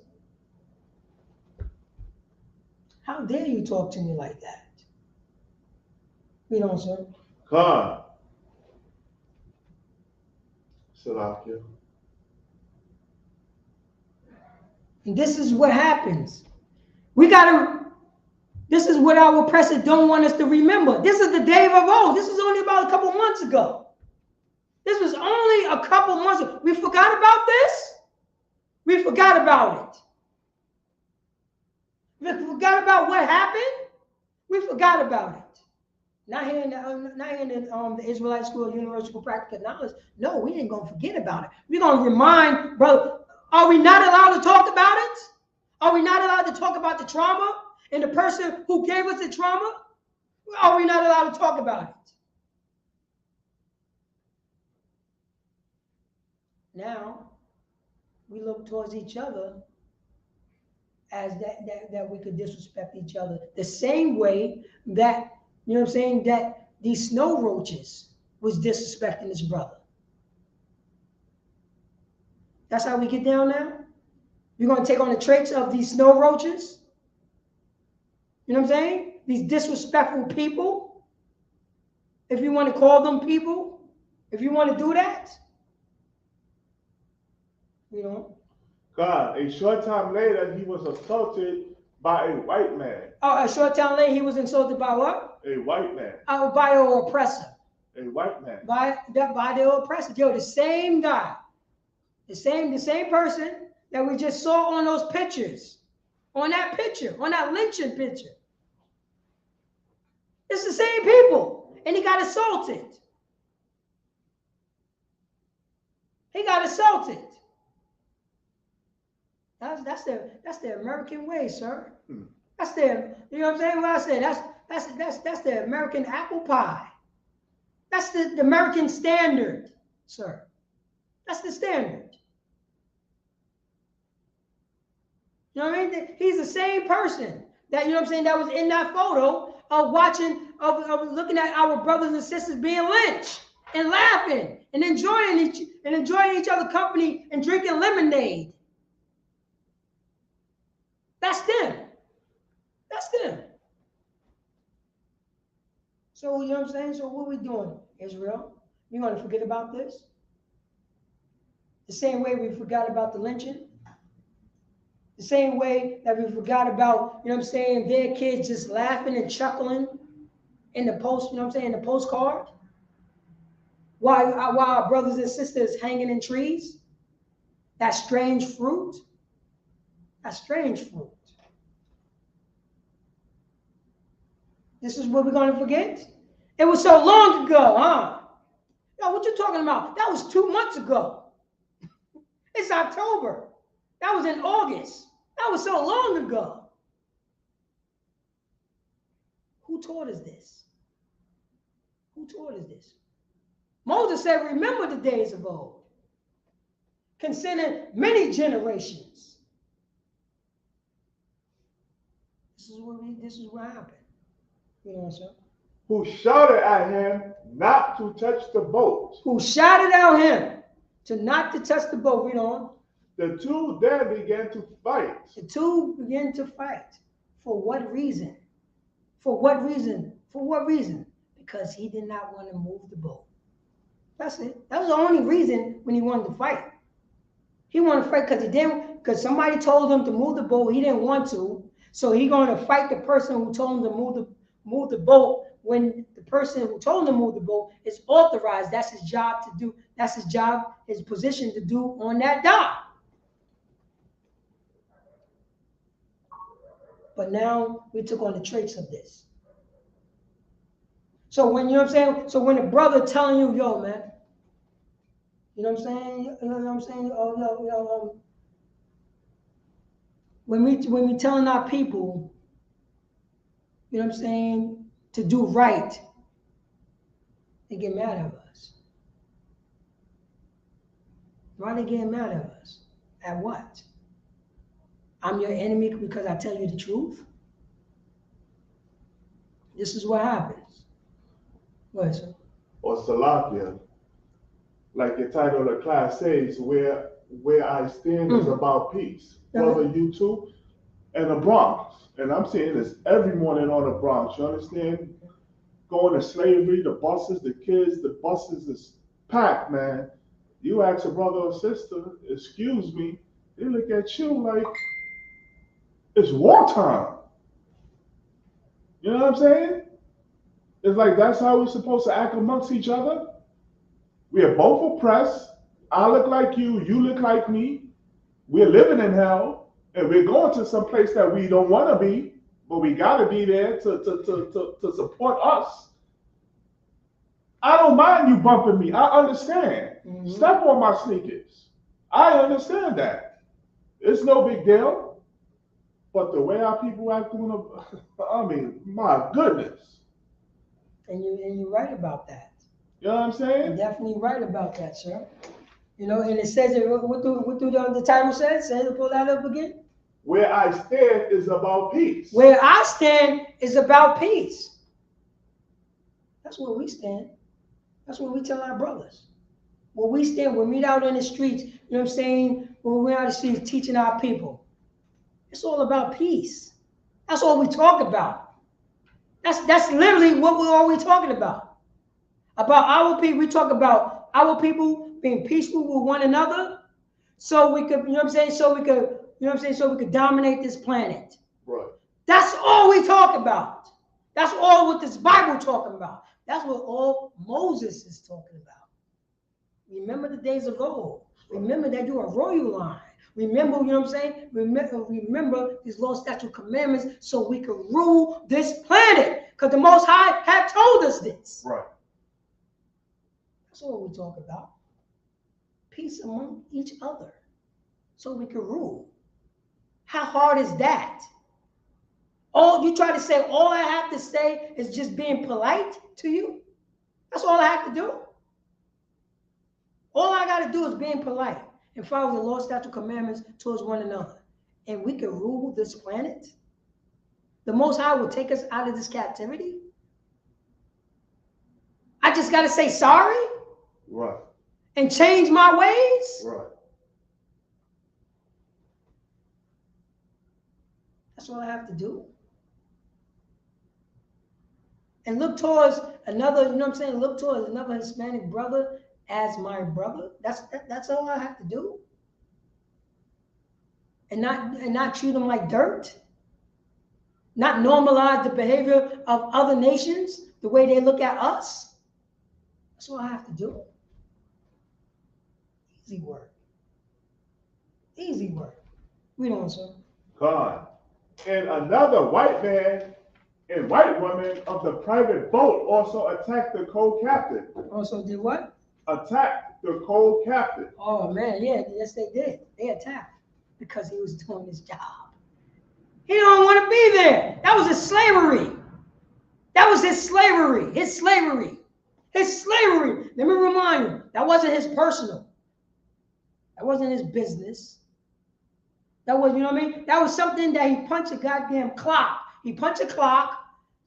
how dare you talk to me like that? You know what I'm saying? Khan. Salakia. And this is what happens. This is what our oppressors don't want us to remember. This is the day of old. This is only about a couple months ago. This was only a couple months ago. We forgot about this? We forgot about it. We forgot about what happened? We forgot about it. Not here in the Israelite School of Universal Practical Knowledge. No, we ain't going to forget about it. We're going to remind, brother, are we not allowed to talk about it? Are we not allowed to talk about the trauma and the person who gave us the trauma? Are we not allowed to talk about it? Now, we look towards each other as that we could disrespect each other. The same way that, you know what I'm saying, that these snow roaches was disrespecting his brother. That's how we get down now? You're going to take on the traits of these snow roaches? You know what I'm saying? These disrespectful people? If you want to call them people? If you want to do that? You know? God, a short time later, he was assaulted by a white man. Oh, a short time later, he was insulted by what? A white man. Oh, by an oppressor. A white man. By the oppressor. Yo, the same guy. The same person that we just saw on those pictures. On that picture. On that lynching picture. It's the same people. And he got assaulted. He got assaulted. That's the American way, sir. That's the, you know what I'm saying? What I said, that's the American apple pie. That's the American standard, sir. That's the standard. You know what I mean? He's the same person that, you know what I'm saying, that was in that photo of watching, of looking at our brothers and sisters being lynched and laughing and enjoying each other's company and drinking lemonade. That's them. That's them. So, you know what I'm saying? So what are we doing, Israel? You want to forget about this? The same way we forgot about the lynching. The same way that we forgot about, you know what I'm saying, their kids just laughing and chuckling in the post, you know what I'm saying, the postcard. While our brothers and sisters hanging in trees. That strange fruit. That strange fruit. This is what we're going to forget? It was so long ago, huh? Yo, what you talking about? That was 2 months ago. It's October. That was in August. That was so long ago. Who taught us this? Who taught us this? Moses said, remember the days of old. Consider many generations. This is what happened. You know what I'm saying? Who shouted at him not to touch the boat. Who shouted at him to not to touch the boat. Read on. The two then began to fight. The two began to fight. For what reason? For what reason? For what reason? Because he did not want to move the boat. That's it. That was the only reason when he wanted to fight. He wanted to fight because he didn't because somebody told him to move the boat. He didn't want to. So he's going to fight the person who told him to move the boat when the person who told him to move the boat is authorized. That's his job to do. That's his job, his position to do on that dock. But now we took on the traits of this. So when, you know what I'm saying? So when a brother telling you, yo, man, you know what I'm saying? You know what I'm saying? Oh, when we telling our people, you know what I'm saying, to do right, they get mad at us. Why are they getting mad at us? At what? I'm your enemy because I tell you the truth? This is what happens. What is it? Or Salakia, like your title of the class says, where I stand is about peace. Brother, you too, and the Bronx. And I'm saying this every morning on the Bronx. You understand? Going to slavery, the buses, the kids, the buses is packed, man. You ask a brother or sister, excuse me, they look at you like it's wartime. You know what I'm saying? It's like that's how we're supposed to act amongst each other. We are both oppressed. I look like you look like me. We're living in hell, and we're going to some place that we don't want to be, but we got to be there to support us. I don't mind you bumping me. I understand. Mm-hmm. Step on my sneakers. I understand that. It's no big deal. But the way our people act, I mean, my goodness. And you're right about that. You know what I'm saying? You're definitely right about that, sir. You know, and it says, what do the title says? Say, pull that up again. Where I stand is about peace. Where I stand is about peace. That's where we stand. That's what we tell our brothers. When we stand, when we're out in the streets, you know what I'm saying? When we're out in the streets teaching our people, it's all about peace. That's all we talk about. That's literally what we're always talking about. About our people, we talk about our people being peaceful with one another, so we could, you know what I'm saying? So we could, you know what I'm saying? So we could dominate this planet. Right. That's all we talk about. That's all what this Bible talking about. That's what all Moses is talking about. Remember the days of old. Remember that you're a royal line. Remember, you know what I'm saying? Remember these law, statute, commandments, so we can rule this planet. Because the Most High had told us this. Right. That's all we talk about. Peace among each other, so we can rule. How hard is that? All you try to say, all I have to say is just being polite to you. That's all I have to do. All I got to do is being polite and follow the law, statute, commandments towards one another. And we can rule this planet. The Most High will take us out of this captivity. I just got to say sorry. Right. And change my ways. Right. That's all I have to do. And look towards another, you know what I'm saying? Look towards another Hispanic brother as my brother. That's all I have to do. And not treat them like dirt. Not normalize the behavior of other nations the way they look at us. That's all I have to do. Easy work. Easy work. Read on, sir. God. And another white man and white woman of the private boat also attacked the co-captain. Also did what? Attacked the co-captain. Oh, man, yeah, yes, they did. They attacked because he was doing his job. He don't want to be there. That was his slavery. That was his slavery. His slavery. His slavery. Let me remind you, that wasn't his personal. That wasn't his business. That was, you know what I mean? That was something that he punched a goddamn clock. He punched a clock.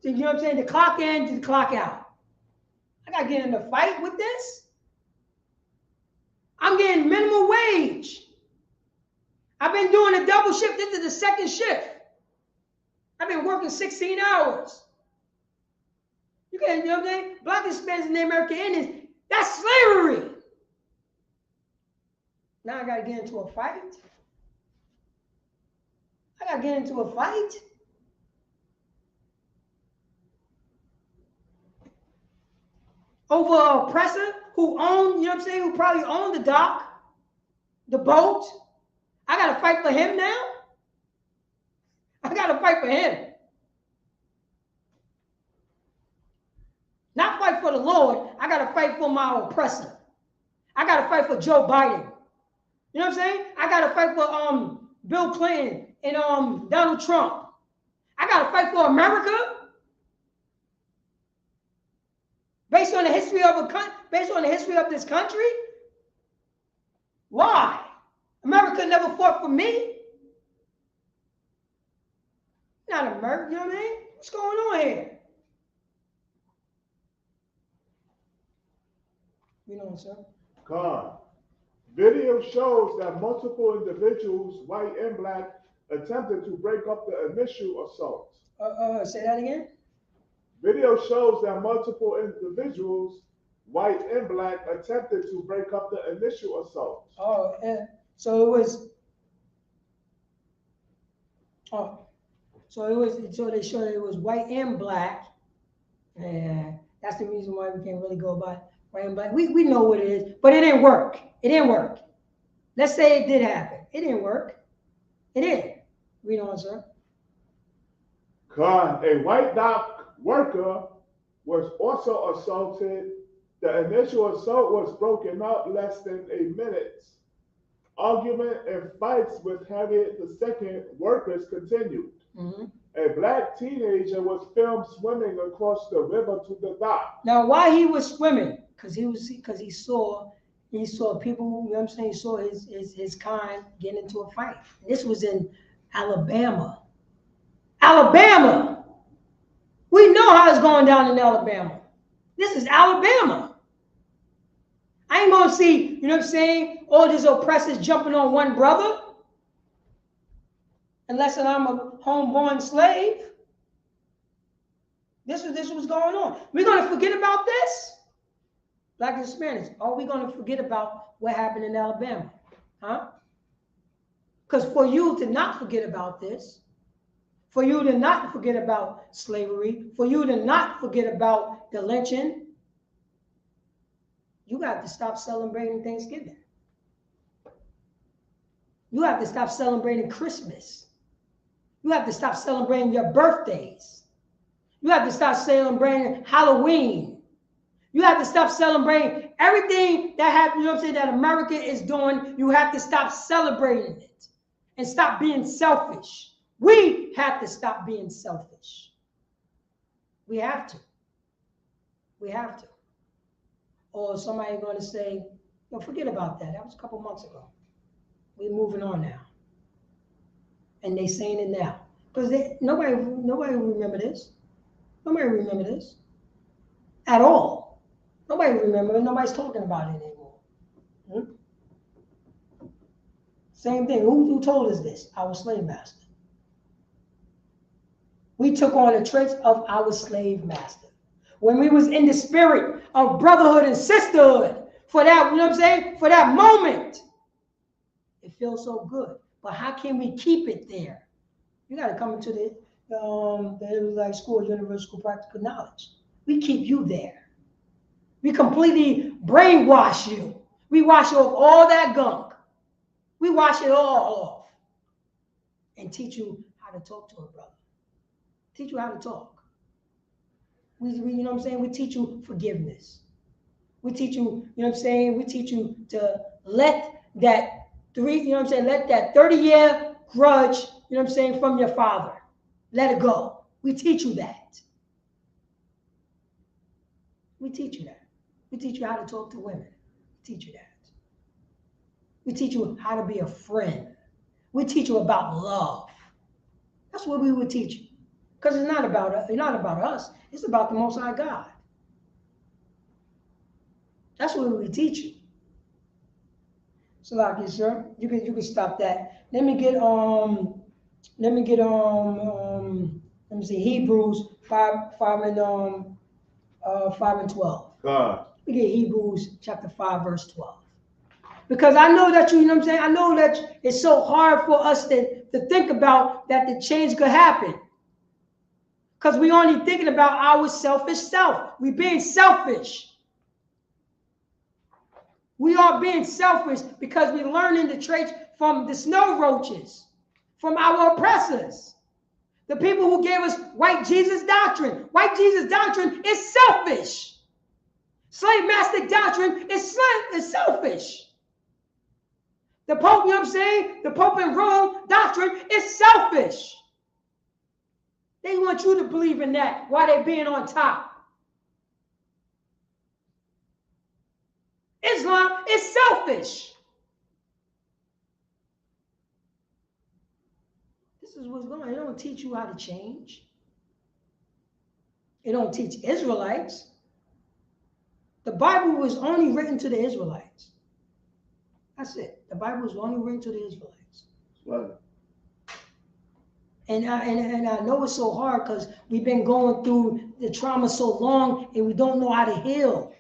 You know what I'm saying? The clock in to the clock out. I got to get in a fight with this. I'm getting minimum wage. I've been doing a double shift. This is the second shift. I've been working 16 hours. You know what I'm saying? Black Hispanics and the American Indians, that's slavery. Now I got to get into a fight. I gotta get into a fight. Over an oppressor who owned, you know what I'm saying, who probably owned the dock, the boat. I gotta fight for him now? I gotta fight for him. Not fight for the Lord. I gotta fight for my oppressor. I gotta fight for Joe Biden. You know what I'm saying? I gotta fight for Bill Clinton and Donald Trump. I gotta fight for America based on the history of this country. Why? America never fought for me. Not America, you know what I mean? What's going on here? You know what, sir? God. Video shows that multiple individuals, white and black, attempted to break up the initial assault. Say that again? Video shows that multiple individuals, white and black, attempted to break up the initial assault. Oh, yeah. So it was. Oh, so they showed it was white and black. And that's the reason why we can't really go by white and black. We know what it is, but it didn't work. It didn't work. Let's say it did happen. It didn't work. It didn't. Read on, sir. God, a white dock worker was also assaulted. The initial assault was broken up less than a minute. Argument and fights with Harriet II workers continued. Mm-hmm. A black teenager was filmed swimming across the river to the dock. Now, why he was swimming? Because he saw people. You know what I'm saying? He saw his kind getting into a fight. This was in Alabama. Alabama. We know how it's going down in Alabama. This is Alabama. I ain't gonna see, you know what I'm saying, all these oppressors jumping on one brother. Unless I'm a homeborn slave. This was going on. We're gonna forget about this? Black and Hispanics, are we gonna forget about what happened in Alabama? Huh? Because for you to not forget about this, for you to not forget about slavery, for you to not forget about the lynching, you got to stop celebrating Thanksgiving. You have to stop celebrating Christmas. You have to stop celebrating your birthdays. You have to stop celebrating Halloween. You have to stop celebrating everything that happened, you know what I'm saying, that America is doing. You have to stop celebrating it and stop being selfish. We have to stop being selfish. We have to. We have to. Or somebody going to say, no, forget about that. That was a couple months ago. We're moving on now. And they saying it now. Because nobody remember this. Nobody remember this. At all. Nobody remember it. Nobody's talking about it anymore. Same thing. Who told us this? Our slave master. We took on the traits of our slave master. When we was in the spirit of brotherhood and sisterhood, for that, you know what I'm saying? For that moment, it feels so good. But how can we keep it there? You got to come into the Israelite School of Universal Practical Knowledge. We keep you there. We completely brainwash you. We wash off all that gunk. We wash it all off and teach you how to talk to a brother. Teach you how to talk. We you know what I'm saying? We teach you forgiveness. We teach you, you know what I'm saying? We teach you to let that let that 30-year grudge, you know what I'm saying, from your father, let it go. We teach you that. We teach you that. We teach you how to talk to women. We teach you that. We teach you how to be a friend. We teach you about love. That's what we would teach you. Because it's not about us. It's about the Most High God. That's what we teach you. So, like you, sir, you can stop that. Let me get Hebrews 5 and 12. God. We get Hebrews chapter 5, verse 12. Because I know that you know what I'm saying? I know that it's so hard for us that to think about that the change could happen. Because we only thinking about our selfish self. We being selfish. We are being selfish because we're learning the traits from the snow roaches, from our oppressors, the people who gave us white Jesus doctrine. White Jesus doctrine is selfish. Slave master doctrine is selfish. The Pope, you know what I'm saying? The Pope in Rome doctrine is selfish. They want you to believe in that while they're being on top. Islam is selfish. This is what's going on. It don't teach you how to change. It don't teach Israelites. The Bible was only written to the Israelites. That's it. The Bible was only written to the Israelites. Right. And I know it's so hard because we've been going through the trauma so long and we don't know how to heal.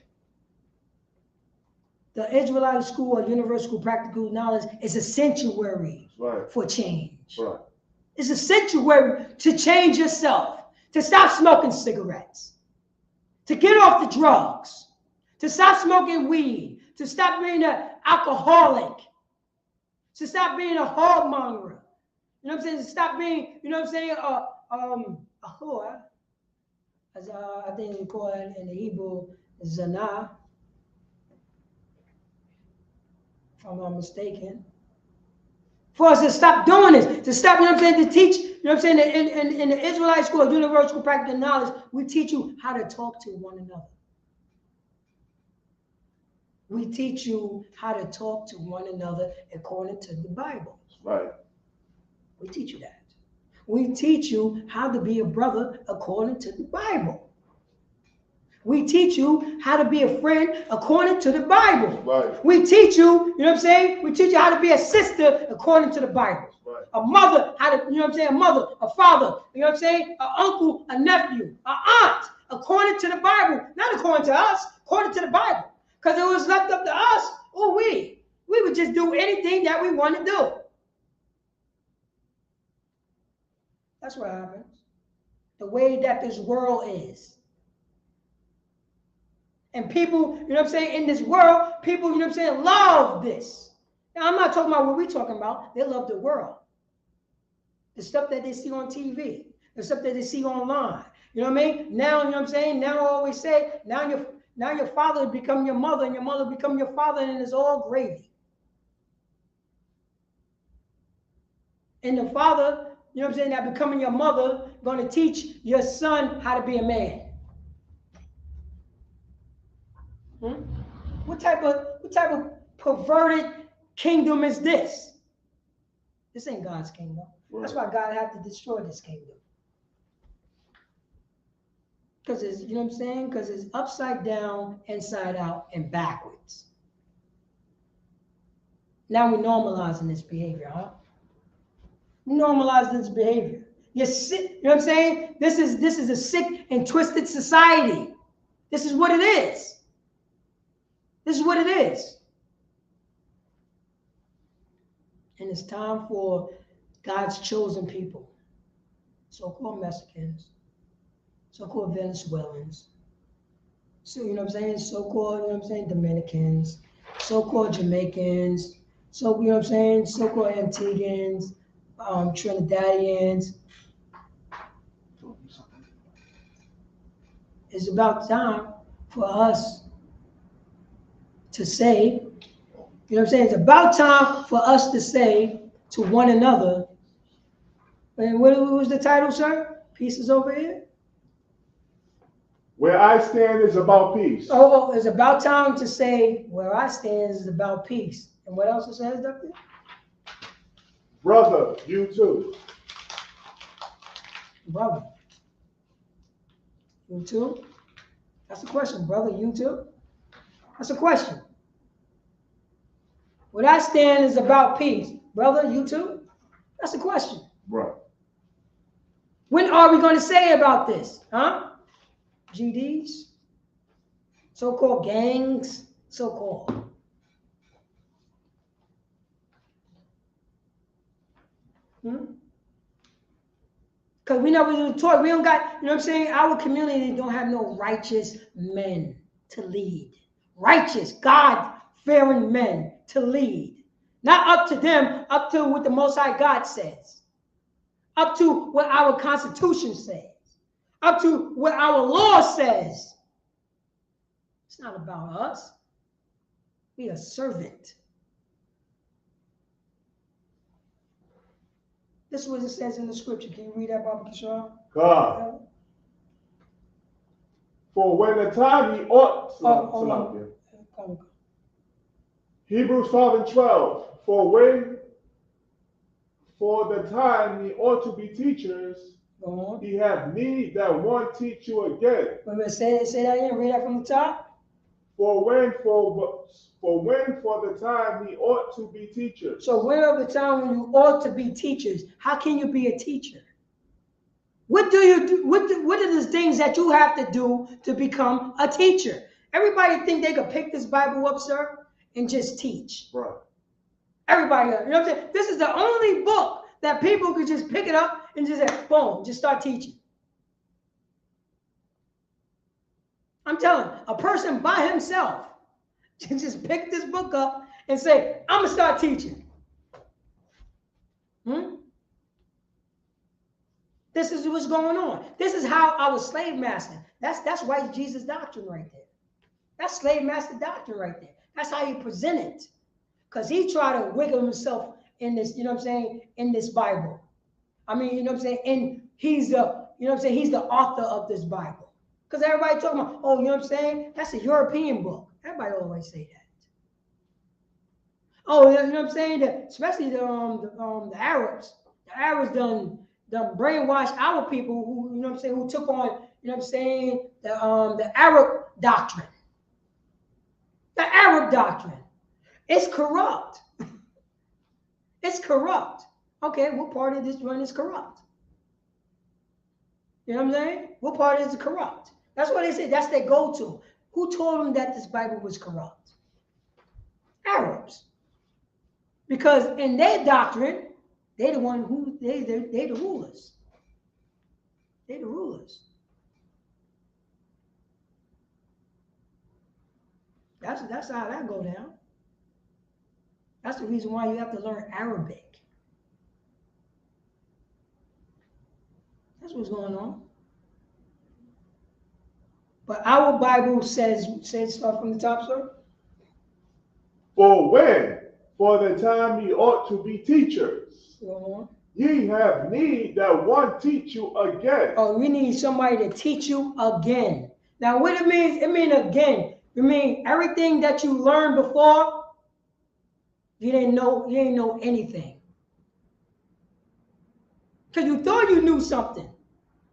The Israelite school or universal school practical knowledge is a sanctuary for change. Right. It's a sanctuary to change yourself, to stop smoking cigarettes, to get off the drugs, to stop smoking weed, to stop being an alcoholic, to stop being a whoremonger. You know what I'm saying? To stop being, you know what I'm saying, a whore. As I think they call it in the Hebrew, zana, if I'm not mistaken. For us to stop doing this, to stop, you know what I'm saying, to teach, you know what I'm saying, in the Israelite school, universal practical knowledge, we teach you how to talk to one another. We teach you how to talk to one another according to the Bible. Right. We teach you that. We teach you how to be a brother according to the Bible. We teach you how to be a friend according to the Bible. Right. We teach you, you know what I'm saying? We teach you how to be a sister according to the Bible. Right. A mother, how to, you know what I'm saying? A mother, a father, you know what I'm saying? An uncle, a nephew, an aunt, according to the Bible. Not according to us, according to the Bible. Because it was left up to us, we would just do anything that we want to do. That's what happens. The way that this world is. And people, you know what I'm saying, in this world, people, you know what I'm saying, love this. Now, I'm not talking about what we're talking about. They love the world. The stuff that they see on TV, the stuff that they see online. You know what I mean? Now, you know what I'm saying? Now I always say, now your father become your mother, and your mother become your father, and it's all gravy. And the father, you know what I'm saying, that becoming your mother, going to teach your son how to be a man. What type of perverted kingdom is this? This ain't God's kingdom. Right. That's why God had to destroy this kingdom. Because it's, you know what I'm saying? Because it's upside down, inside out, and backwards. Now we're normalizing this behavior, huh? We normalize this behavior. You're sick, you know what I'm saying? This is a sick and twisted society. This is what it is. This is what it is. And it's time for God's chosen people, so-called Mexicans, so-called Venezuelans, so, you know what I'm saying, so-called, you know what I'm saying, Dominicans, so-called Jamaicans, so, you know what I'm saying, so-called Antiguans, Trinidadians. It's about time for us to say, you know what I'm saying? It's about time for us to say to one another, and what was the title, sir? Peace is over here? Where I stand is about peace. Oh, it's about time to say, where I stand is about peace. And what else it says, Doctor? Brother, you too. Brother. You too? That's a question. Brother, you too? That's a question. What I stand is about peace. Brother, you too? That's a question. Right. When are we going to say about this? Huh? GDs? So-called gangs? So-called. Because we never been taught. We don't got, you know what I'm saying? Our community don't have no righteous men to lead. Righteous, God-fearing men to lead. Not up to them, up to what the Most High God says. Up to what our Constitution says. Up to what our law says. It's not about us. We are servant. This is what it says in the scripture. Can you read that, Baba Kishore? God. For when the time he ought Hebrews 5:12. For the time he ought to be teachers, he have need that one teach you again. Wait a minute, say that again, read that from the top. For the time he ought to be teachers. So when of the time when you ought to be teachers, how can you be a teacher? What do you do? What are the things that you have to do to become a teacher? Everybody think they could pick this Bible up, sir, and just teach. Right. Everybody, you know what I'm saying? This is the only book that people could just pick it up and just say, boom, just start teaching. I'm telling you, a person by himself can just pick this book up and say, I'm going to start teaching. This is what's going on. This is how our slave master, that's white Jesus doctrine right there. That's slave master doctrine right there. That's how he present it. Because he tried to wiggle himself in this, you know what I'm saying, in this Bible. I mean, you know what I'm saying? And he's the, you know what I'm saying, he's the author of this Bible. Because everybody talking about, oh, you know what I'm saying? That's a European book. Everybody always say that. Oh, you know what I'm saying? Especially the Arabs. The Arabs done brainwashed our people who, you know what I'm saying, who took on, you know what I'm saying, the Arab doctrine. The Arab doctrine. It's corrupt. It's corrupt. Okay, what part of this one is corrupt? You know what I'm saying? What part is corrupt? That's what they say. That's their go-to. Who told them that this Bible was corrupt? Arabs. Because in their doctrine, they the one who they the rulers. They the rulers. That's how that go down. That's the reason why you have to learn Arabic. That's what's going on. But our Bible says start from the top, sir. For the time ye ought to be teachers. Ye have need that one teach you again. Oh, we need somebody to teach you again. Now, what it means again. It means everything that you learned before, you didn't know anything. Because you thought you knew something.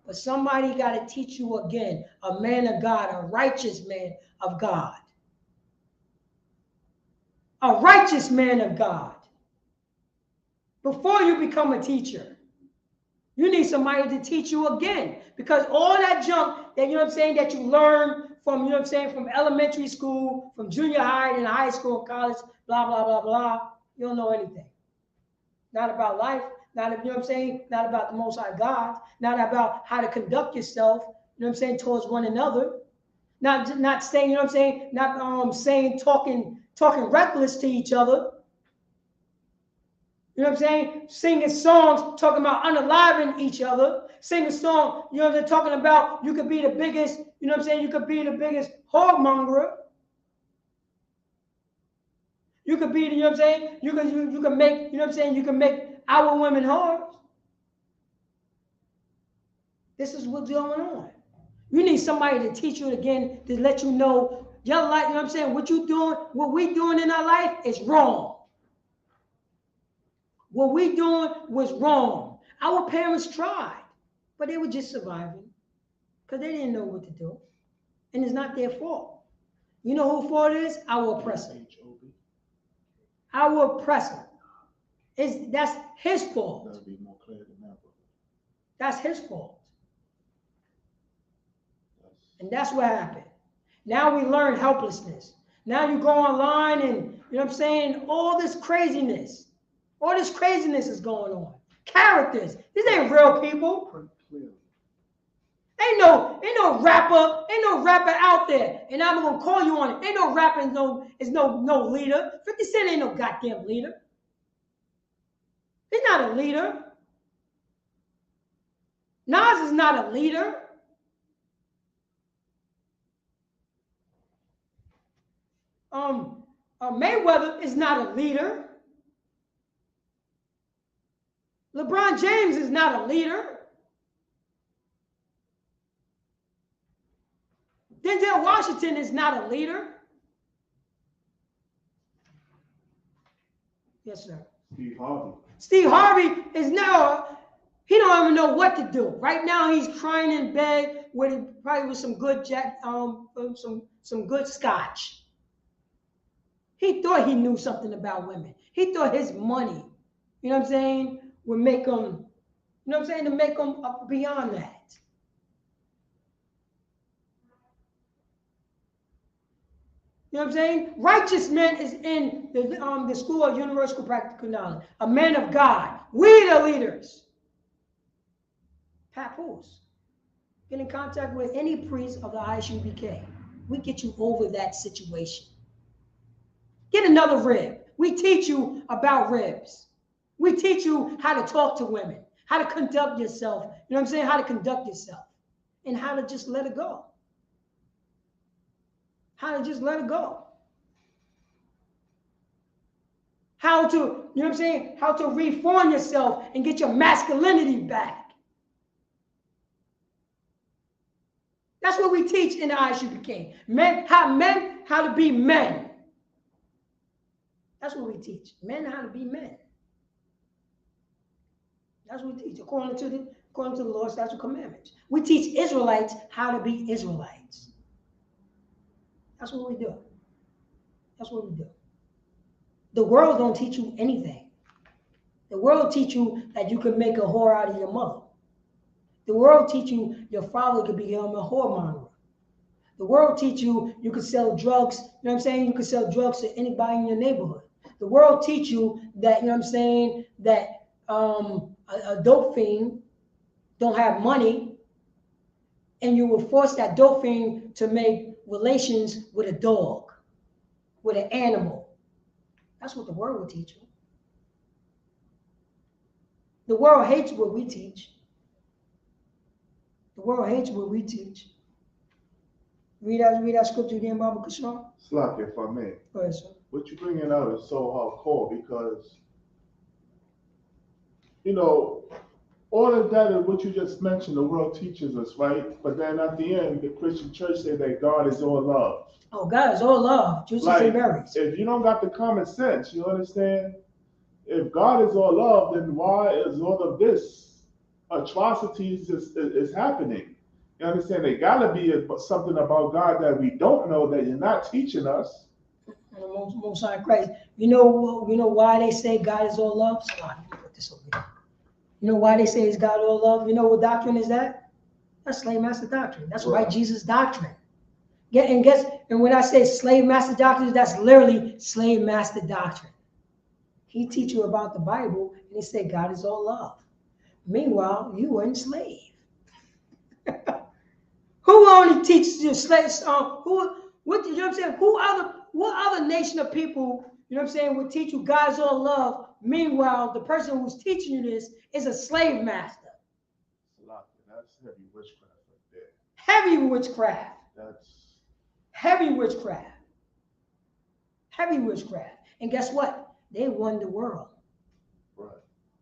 But somebody got to teach you again. A man of God, a righteous man of God. A righteous man of God. Before you become a teacher, you need somebody to teach you again. Because all that junk that, you know what I'm saying, that you learn from, you know what I'm saying, from elementary school, from junior high, and high school, college, blah, blah, blah, blah, you don't know anything. Not about life, not, you know what I'm saying, not about the Most High God, not about how to conduct yourself, you know what I'm saying, towards one another. Not saying, you know what I'm saying, not saying, talking reckless to each other. You know what I'm saying? Singing songs talking about unaliving each other. Sing a song, you know, they're talking about you could be the biggest, you know what I'm saying? You could be the biggest whoremonger. You could be, you know what I'm saying? You can make, you know what I'm saying? You can make our women whores. This is what's going on. You need somebody to teach you again, to let you know your life, you know what I'm saying? What you doing, what we doing in our life is wrong. What we doing was wrong. Our parents tried, but they were just surviving because they didn't know what to do. And it's not their fault. You know whose fault it is? Our oppressor. Our oppressor. That's his fault. That'll be more clear than that. That's his fault. And that's what happened. Now we learn helplessness. Now you go online and, you know what I'm saying, all this craziness is going on. Characters. These ain't real people. Clearly. Ain't no rapper out there. And I'm gonna call you on it. Ain't no rapper is no leader. 50 Cent ain't no goddamn leader. He's not a leader. Nas is not a leader. Mayweather is not a leader. LeBron James is not a leader. Denzel Washington is not a leader. Yes, sir. Steve Harvey. Steve Harvey is now, he don't even know what to do. Right now he's crying in bed with probably with some good some good scotch. He thought he knew something about women. He thought his money, you know what I'm saying, would make him, you know what I'm saying, to make him beyond that. You know what I'm saying? Righteous man is in the school of universal practical knowledge. A man of God. We the leaders. Papoose. Get in contact with any priest of the Isupk. We get you over that situation. Get another rib. We teach you about ribs. We teach you how to talk to women, how to conduct yourself. You know what I'm saying? How to conduct yourself. And how to just let it go. How to just let it go. How to, you know what I'm saying? How to reform yourself and get your masculinity back. That's what we teach in the Isupk. Men, how to be men. That's what we teach. Men how to be men. That's what we teach according to the Lord's statute commandments. We teach Israelites how to be Israelites. That's what we do. That's what we do. The world don't teach you anything. The world teach you that you can make a whore out of your mother. The world teach you your father could become a whoremonger. The world teach you you could sell drugs, you know what I'm saying? You could sell drugs to anybody in your neighborhood. The world teach you that, you know what I'm saying, that a dope fiend don't have money, and you will force that dope fiend to make relations with a dog, with an animal. That's what the world will teach you. The world hates what we teach. The world hates what we teach. Read that scripture again, Baba Kushar. Slack, if I may. Go ahead, sir. What you're bringing out is so hardcore because, you know, all of that is what you just mentioned, the world teaches us, right? But then at the end, the Christian church say that God is all love. Oh, God is all love, juices and berries. If you don't got the common sense, you understand? If God is all love, then why is all of this atrocities is happening? You understand? There gotta be something about God that we don't know that you're not teaching us. Most High Christ. You know why they say God is all love? So let me put this over here. You know why they say is God all love? You know what doctrine is that? That's slave master doctrine. That's right, Jesus' doctrine. And when I say slave master doctrine, that's literally slave master doctrine. He teach you about the Bible and he say God is all love. Meanwhile, you were enslaved. Who only teaches you slaves? You know what I'm saying? What other nation of people, you know what I'm saying, would teach you God's all love? Meanwhile, the person who's teaching you this is a slave master. That's heavy witchcraft right there. Heavy witchcraft. That's heavy witchcraft. Heavy witchcraft. And guess what? They won the world. Right.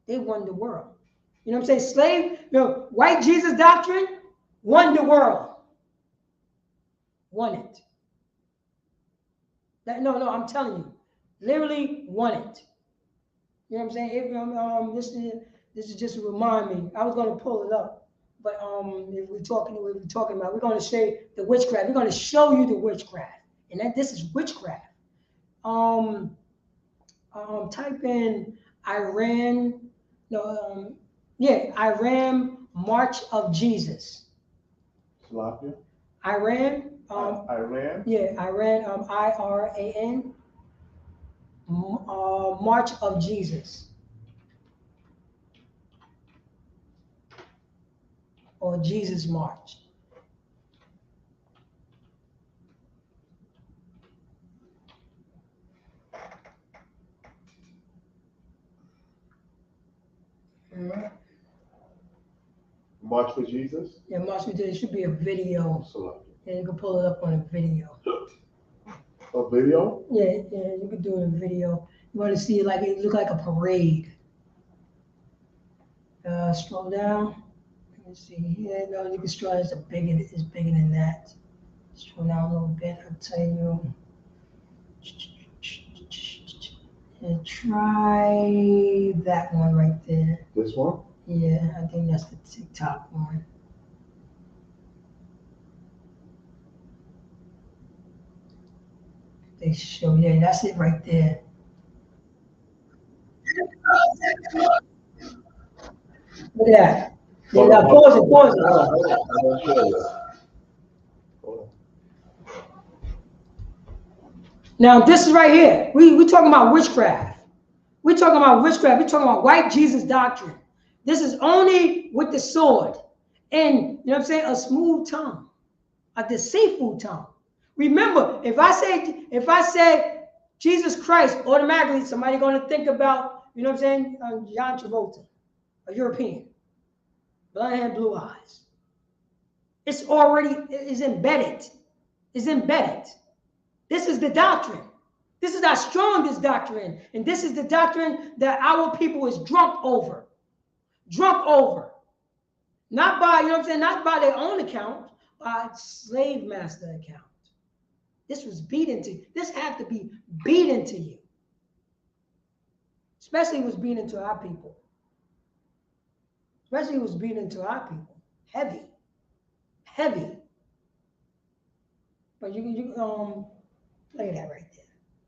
They won the world. You know what I'm saying? White Jesus doctrine won the world. Won it. No, I'm telling you. Literally won it. You know what I'm saying? This is just to remind me. I was going to pull it up. But if we're talking about, we're going to say the witchcraft. We're going to show you the witchcraft. And that this is witchcraft. Type in Iran, Iran March of Jesus. Slovakia. Iran. Iran. Yeah, Iran. IRAN. March of Jesus. or Jesus March. All right. March for Jesus. Yeah, March for Jesus. It should be a video. Yeah, you can pull it up on a video. A video? Yeah, you can do it in video. You want to see it like it look like a parade. Scroll down. Let me see. Yeah, no, you can scroll. It's bigger than that. Scroll down a little bit. I'll tell you. And try that one right there. This one? Yeah, I think that's the TikTok one. They show, yeah, that's it right there. Look at that. Yeah, now pause it. Now this is right here. We talking about witchcraft. We talking about witchcraft. We talking about white Jesus doctrine. This is only with the sword and you know what I'm saying, a smooth tongue, a deceitful tongue. Remember, if I say Jesus Christ, automatically somebody going to think about, you know what I'm saying, John Travolta, a European, blonde hair, blue eyes. It's already embedded. It's embedded. This is the doctrine. This is our strongest doctrine, and this is the doctrine that our people is drunk over. Drunk over. Not by, you know what I'm saying, not by their own account, by slave master account. This was beaten to you. This had to be beaten to you. Especially it was beaten to our people. Especially it was beaten to our people. Heavy. Heavy. But you look at that right there.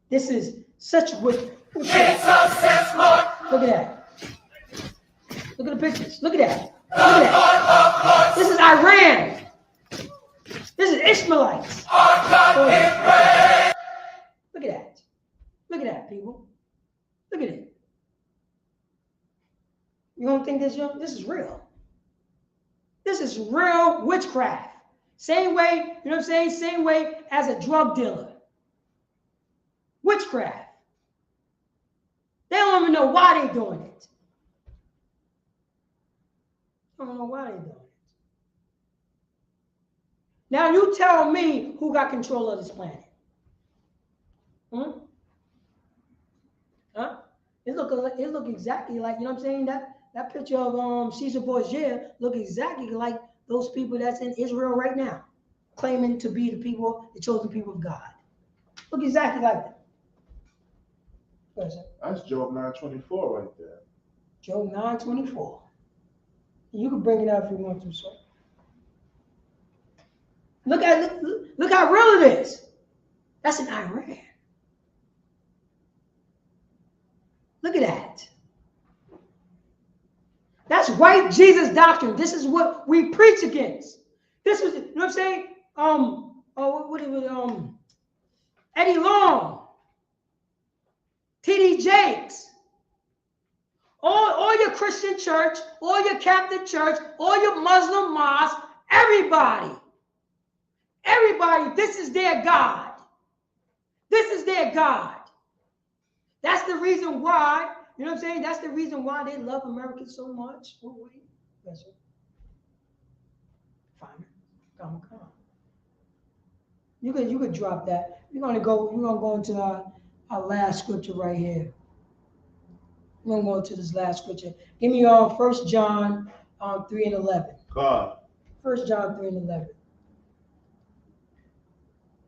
This is such with. Look at that. Look at that. Look at the pictures. Look at that. Look at that. This is Iran. This is Ishmaelites. Look at that. Look at that, people. Look at it. You don't think this is real? This is real witchcraft. Same way, you know what I'm saying? Same way as a drug dealer. Witchcraft. They don't even know why they're doing it. I don't know why they're doing it. Now you tell me who got control of this planet. Huh? It look exactly like, you know what I'm saying? That picture of Caesar Borgia look exactly like those people that's in Israel right now, claiming to be the chosen people of God. Look exactly like that. That's Job 9:24 right there. Job 9:24. You can bring it out if you want to, sir. Look how real it is. That's in Iran. Look at that. That's white Jesus doctrine. This is what we preach against. This was, you know what I'm saying? What it was, Eddie Long, T.D. Jakes, all your Christian church, all your Catholic church, all your Muslim mosques, everybody, this is their God. This is their God. That's the reason why, you know what I'm saying? That's the reason why they love America so much. Oh, wait. Yes, sir. Fine. Come. You could drop that. We're gonna go into our last scripture right here. We're gonna go into this last scripture. Give me 1 John 3 and 11. God. 1 John 3 and 11.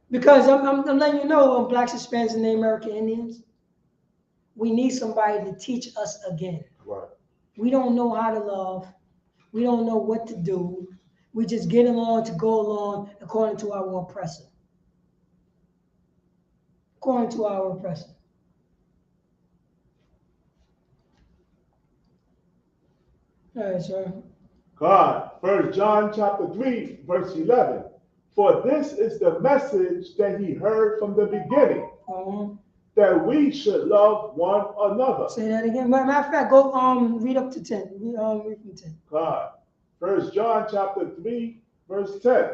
Because I'm letting you know, Blacks, Hispanics, and Native American Indians, we need somebody to teach us again. Right. We don't know how to love. We don't know what to do. We just get along to go along according to our oppressor. According to our oppressor. All right, sir. God, 1 John chapter 3, verse 11. For this is the message that he heard from the beginning, that we should love one another. Say that again. Matter of fact, go read up to 10. Read from 10. God, 1 John chapter 3, verse 10.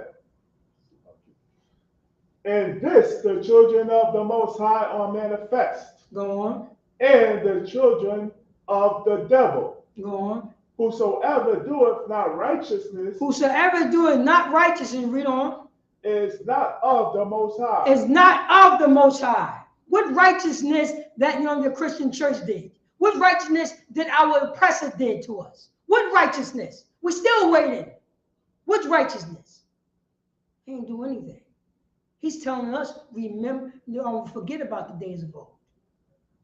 In this the children of the Most High are manifest, Go on. and the children of the devil. Go on. Whosoever doeth not righteousness Whosoever doeth not righteousness, read on, is not of the Most High. is not of the Most High. What righteousness that the Christian church did? What righteousness did our oppressor did to us? What righteousness? We're still waiting. What righteousness? He ain't do anything. He's telling us, remember, forget about the days of old.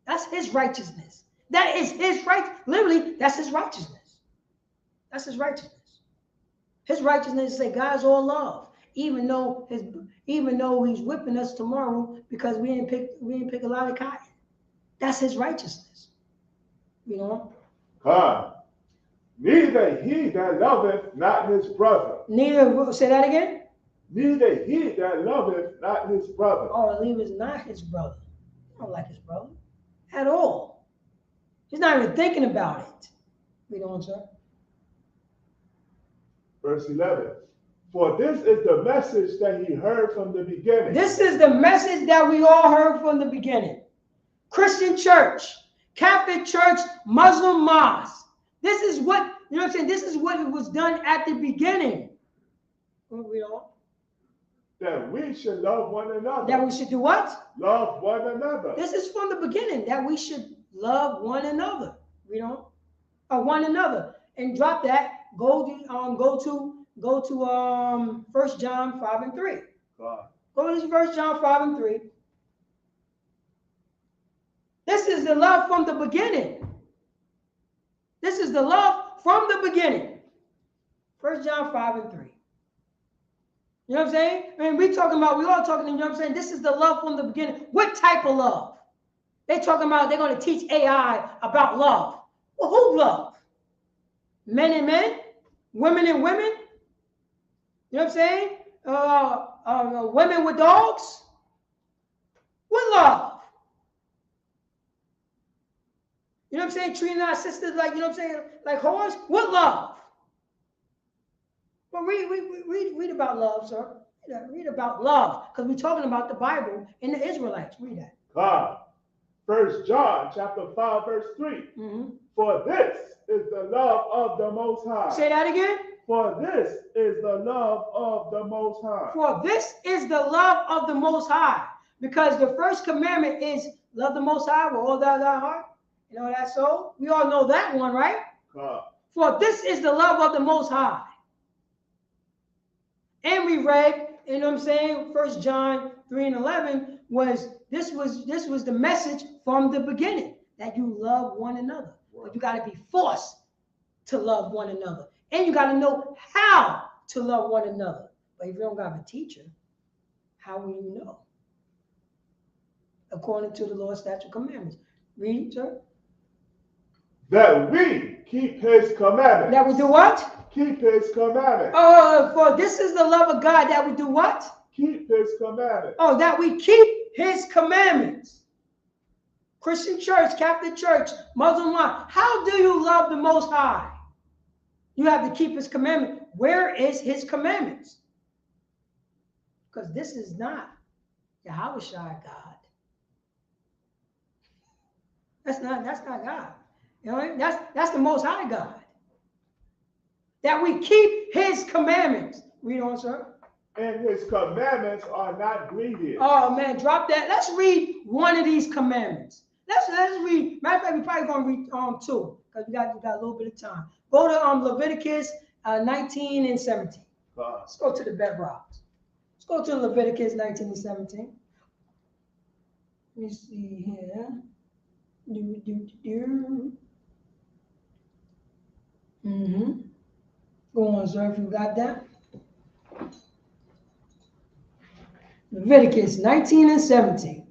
That's his righteousness. That is his right. Literally, that's his righteousness. That's his righteousness. His righteousness is that God's all love. Even though he's whipping us tomorrow because we didn't pick a lot of cotton. That's his righteousness. Neither he that loveth not his brother. Neither, say that again? Neither he that loveth not his brother. Oh, believe is not his brother. I don't like his brother at all. He's not even thinking about it. Read on, sir. Verse 11. For this is the message that he heard from the beginning. This is the message that we all heard from the beginning. Christian church, Catholic church, Muslim mosque. This is what, this is what it was done at the beginning. Read on. That we should love one another. That we should do what? Love one another. This is from the beginning, that we should love one another. One another. And drop that. Go to 1 John 5 and 3. Go to 1 John 5 and 3. This is the love from the beginning. This is the love from the beginning. 1 John 5 and 3. You know what I'm saying? I mean, we all talking, you know what I'm saying? This is the love from the beginning. What type of love? They're talking about they're going to teach AI about love. Well, who love? Men and men? Women and women? You know what I'm saying? Women with dogs? What love? You know what I'm saying? Treating our sisters like, like whores? What love? Well, read about love, sir. Read about love, because we're talking about the Bible and the Israelites. Read that. 1 John chapter 5, verse 3. Mm-hmm. For this is the love of the Most High. Say that again. For this is the love of the Most High. For this is the love of the Most High. Because the first commandment is love the Most High with all thy heart and all that soul. We all know that one, right? For this is the love of the Most High. And we read, you know what I'm saying, 1 John 3 and 11 was the message from the beginning, that you love one another. But you got to be forced to love one another. And you got to know how to love one another. But if you don't have a teacher, how will you know? According to the Lord's statute commandments. Read, sir. That we keep his commandments. That we do what? Keep his commandments. For this is the love of God, that we do what? Keep his commandments. Oh, that we keep his commandments. Christian church, Catholic church, Muslim law. How do you love the Most High? You have to keep his commandment. Where is his commandments? Because this is not Yahweh God. That's not God. You know, that's the Most High God. That we keep his commandments. Read on, sir. And his commandments are not grievous. Oh man, drop that. Let's read one of these commandments. Let's read. Matter of fact, we're probably gonna read two, because we got a little bit of time. Go to Leviticus 19 and 17. Let's go to the bedrocks. Let's go to Leviticus 19 and 17. Let me see here. Go on, sir, if you got that. Leviticus 19 and 17.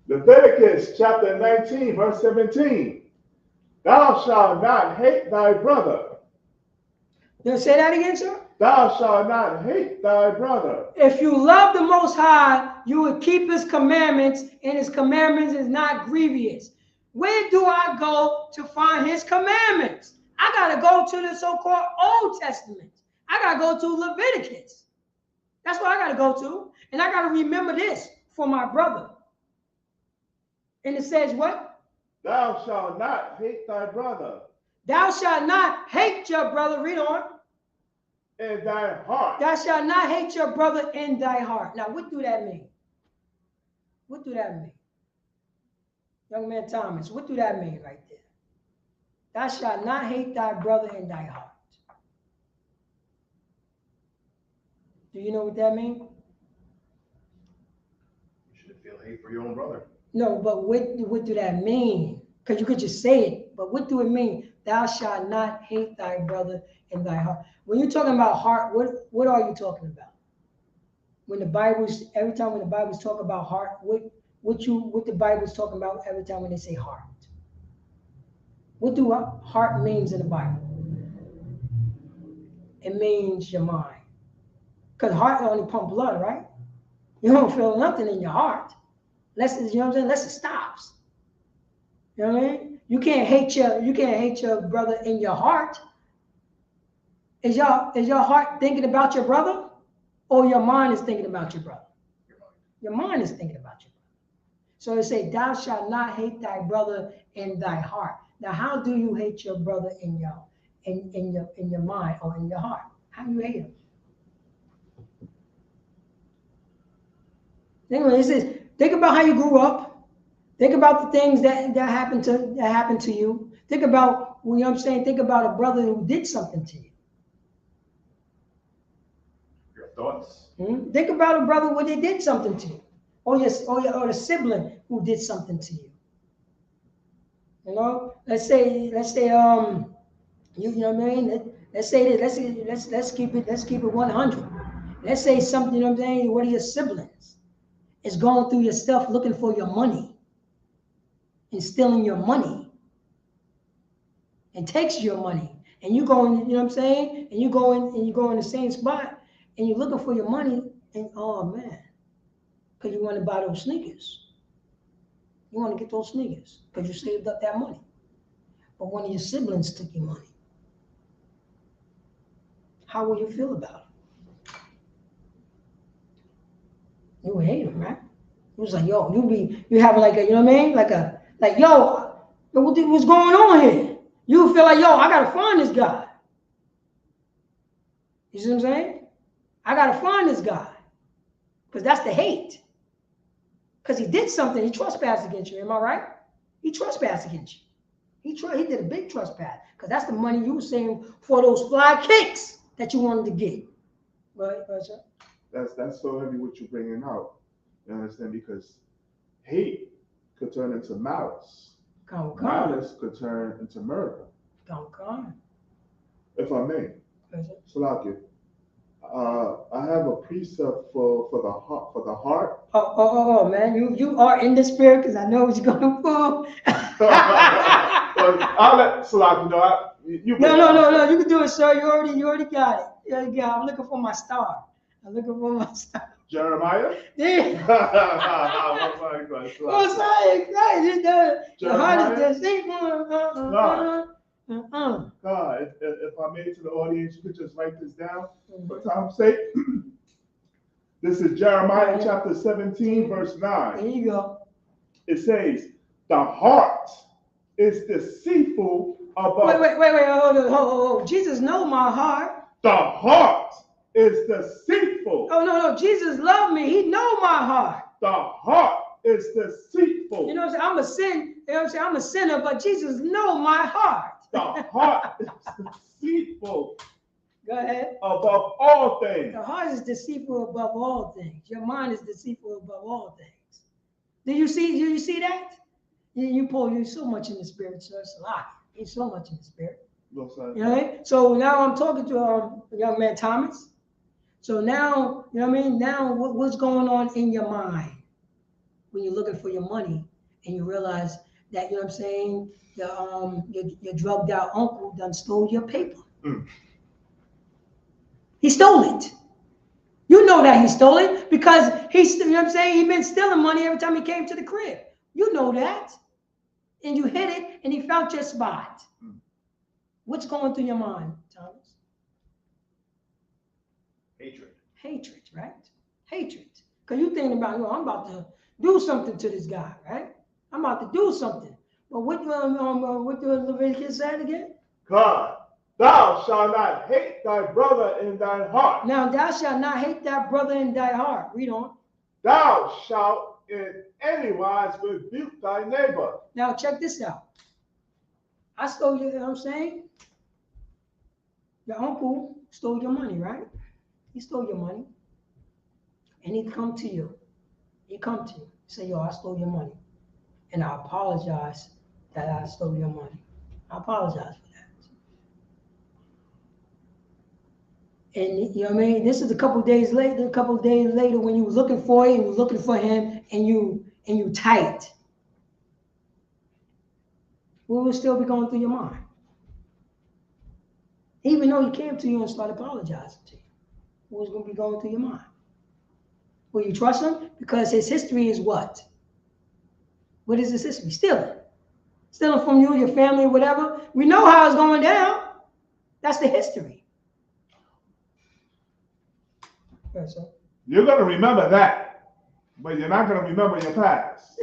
Leviticus chapter 19, verse 17. Thou shalt not hate thy brother. Now say that again, sir. Thou shalt not hate thy brother. If you love the Most High, you would keep his commandments, and his commandments is not grievous. Where do I go to find his commandments? I got to go to the so-called Old Testament. I got to go to Leviticus. That's what I got to go to. And I got to remember this for my brother. And it says what? Thou shalt not hate thy brother. Thou shalt not hate your brother. Read on. In thy heart. Thou shalt not hate your brother in thy heart. Now, what do that mean? What do that mean? Young man Thomas, what do that mean right there? Thou shalt not hate thy brother in thy heart. Do you know what that means? You shouldn't feel hate for your own brother. No, but what do that mean? Because you could just say it, but what do it mean? Thou shalt not hate thy brother in thy heart. When you're talking about heart, what are you talking about? When the Bible's, every time when the Bible's talk about heart, what the Bible's talking about every time when they say heart? What do heart means in the Bible? It means your mind. Because heart only pump blood, right? You don't feel nothing in your heart. Unless, you know what I'm saying? Unless it stops. You know what I mean? You can't hate your brother in your heart. Is your heart thinking about your brother? Or your mind is thinking about your brother? Your mind is thinking about your brother. So it say, thou shalt not hate thy brother in thy heart. Now, how do you hate your brother in your mind or in your heart? How do you hate him? Anyway, it says, think about how you grew up. Think about the things that happened to you. Think about, you know what I'm saying? Think about a brother who did something to you. Your thoughts. Think about a brother when they did something to you, or the sibling who did something to you. You know, let's say you know what I mean. Let's say this. Let's keep it 100. Let's say something. You know what I'm saying. One of your siblings is going through your stuff looking for your money and stealing your money and takes your money, and you go in, you know what I'm saying, and you go in the same spot and you're looking for your money, and oh man, because you want to buy those sneakers. You want to get those sneakers because you saved up that money. But one of your siblings took your money. How will you feel about it? You would hate him, right? It was like, yo, you have like a, you know what I mean? Like, yo, what's going on here? You would feel like, yo, I gotta find this guy. You see what I'm saying? I gotta find this guy. Because that's the hate. Because he did something, he trespassed against you, am I right? He trespassed against you. He did a big trespass. Because that's the money you were saving for those fly kicks that you wanted to get. Right, sir? That's so heavy what you're bringing out. You understand? Because hate could turn into malice. Malice could turn into murder. If I may. Salakia. I have a precept for the heart. Oh, man, you are in the spirit because I know what you're going for. I'll let Salakia know. No, you can do it, sir. You already got it. I'm looking for my star. Jeremiah? Yeah. I'm sorry. The heart is deceitful. God, if I made it to the audience, you could just write this down for time's sake. This is Jeremiah chapter 17, verse 9. There you go. It says, the heart is deceitful above. Wait, hold. Jesus knows my heart. The heart is deceitful. Oh, no, Jesus loved me. He knows my heart. The heart is deceitful. You know what I'm saying? I'm a sinner, but Jesus knows my heart. The heart is deceitful. Go ahead. Above all things. The heart is deceitful above all things. Your mind is deceitful above all things. Do you see that? You're so much in the spirit, sir. It's a lot. You're so much in the spirit. No, sir. You know what I mean? So now I'm talking to a young man, Thomas. So now, you know what I mean? Now what's going on in your mind when you're looking for your money and you realize that, you know what I'm saying, your drugged out uncle done stole your paper. He stole it. You know that he stole it because you know what I'm saying, he been stealing money every time he came to the crib. You know that. and you hit it and he found your spot. Mm. What's going through your mind, Thomas? Hatred. Hatred, right? Hatred. Because you're thinking about, I'm about to do something to this guy, right? I'm about to do something. But what the Leviticus said again? God, thou shalt not hate thy brother in thy heart. Now, thou shalt not hate thy brother in thy heart. Read on. Thou shalt in any wise rebuke thy neighbor. Now, check this out. I stole you know what I'm saying? Your uncle stole your money, right? He stole your money. And he come to you. He come to you. Say, yo, I stole your money. And I apologize that I stole your money. I apologize for that. And you know what I mean? This is a couple days later when you was looking for it and you was looking for him and you tight. What will still be going through your mind? Even though he came to you and started apologizing to you, what was going to be going through your mind? Will you trust him? Because his history is what? What is his history? Stealing. Stealing from you, your family, whatever. We know how it's going down. That's the history. Right, so. You're going to remember that, but you're not going to remember your past.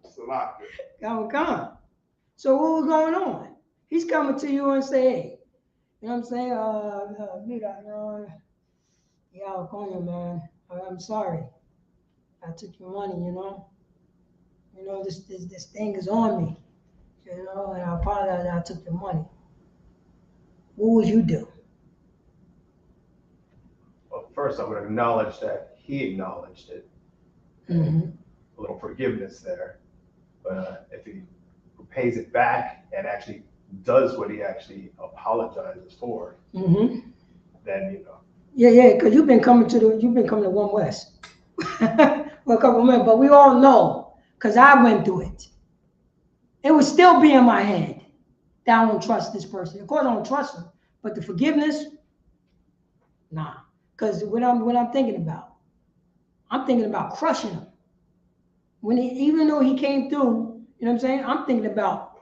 It's a lot. Come. So what was going on? He's coming to you and say, hey, you know what I'm saying? Yeah, I'll call you, man. I'm sorry. I took your money, you know. You know, this thing is on me. You know, and I apologize that I took your money. What would you do? Well, first I would acknowledge that he acknowledged it. Mm-hmm. A little forgiveness there. But if he pays it back and actually does what he actually apologizes for, Mm-hmm. then, you know. Yeah, because you've been coming to One West. For a couple of minutes, but we all know, because I went through it. It would still be in my head that I don't trust this person. Of course I don't trust him, but the forgiveness, nah. Because what I'm thinking about, I'm thinking about crushing him. Even though he came through, you know what I'm saying? I'm thinking about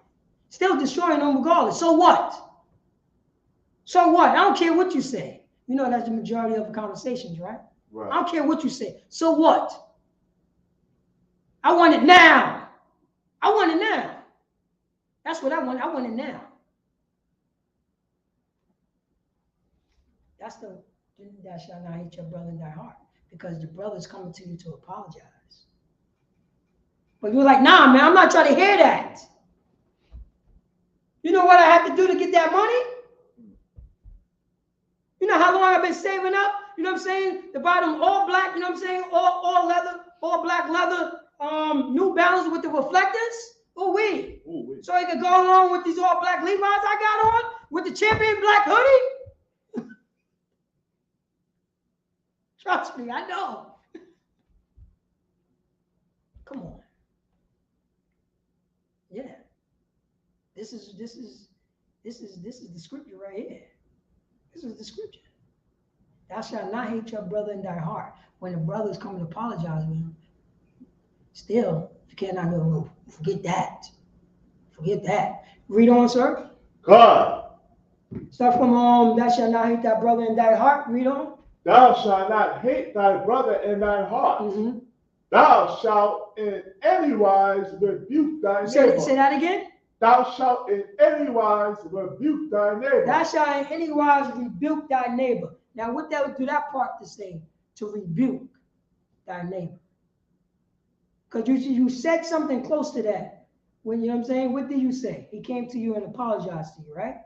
still destroying him regardless. So what? So what? I don't care what you say. You know that's the majority of the conversations, right? Right. I don't care what you say. So what? I want it now. I want it now. That's what I want. I want it now. That's the thou shalt not hate your brother in thy heart, because your brother's coming to you to apologize. But you're like, nah, man, I'm not trying to hear that. You know what I had to do to get that money? You know how long I've been saving up? You know what I'm saying? To buy them all black, you know what I'm saying? All leather, all black leather, New Balance with the reflectors. Oh, wait. So it could go along with these all black Levi's I got on with the champion black hoodie. Trust me, I know. Come on. Yeah. This is the scripture right here. This is the scripture. Thou shalt not hate your brother in thy heart. When the brother is coming to apologize with him, still, you cannot go, forget that. Forget that. Read on, sir. God. Start from thou shalt not hate thy brother in thy heart. Read on. Thou shalt not hate thy brother in thy heart. Mm-hmm. Thou shalt in any wise rebuke thy neighbor. Say that again. Thou shalt in any wise rebuke thy neighbor. Thou shalt in any wise rebuke thy neighbor. Now, what that would do that part to say? To rebuke thy neighbor. Because you said something close to that. When, you know what I'm saying? What did you say? He came to you and apologized to you, right?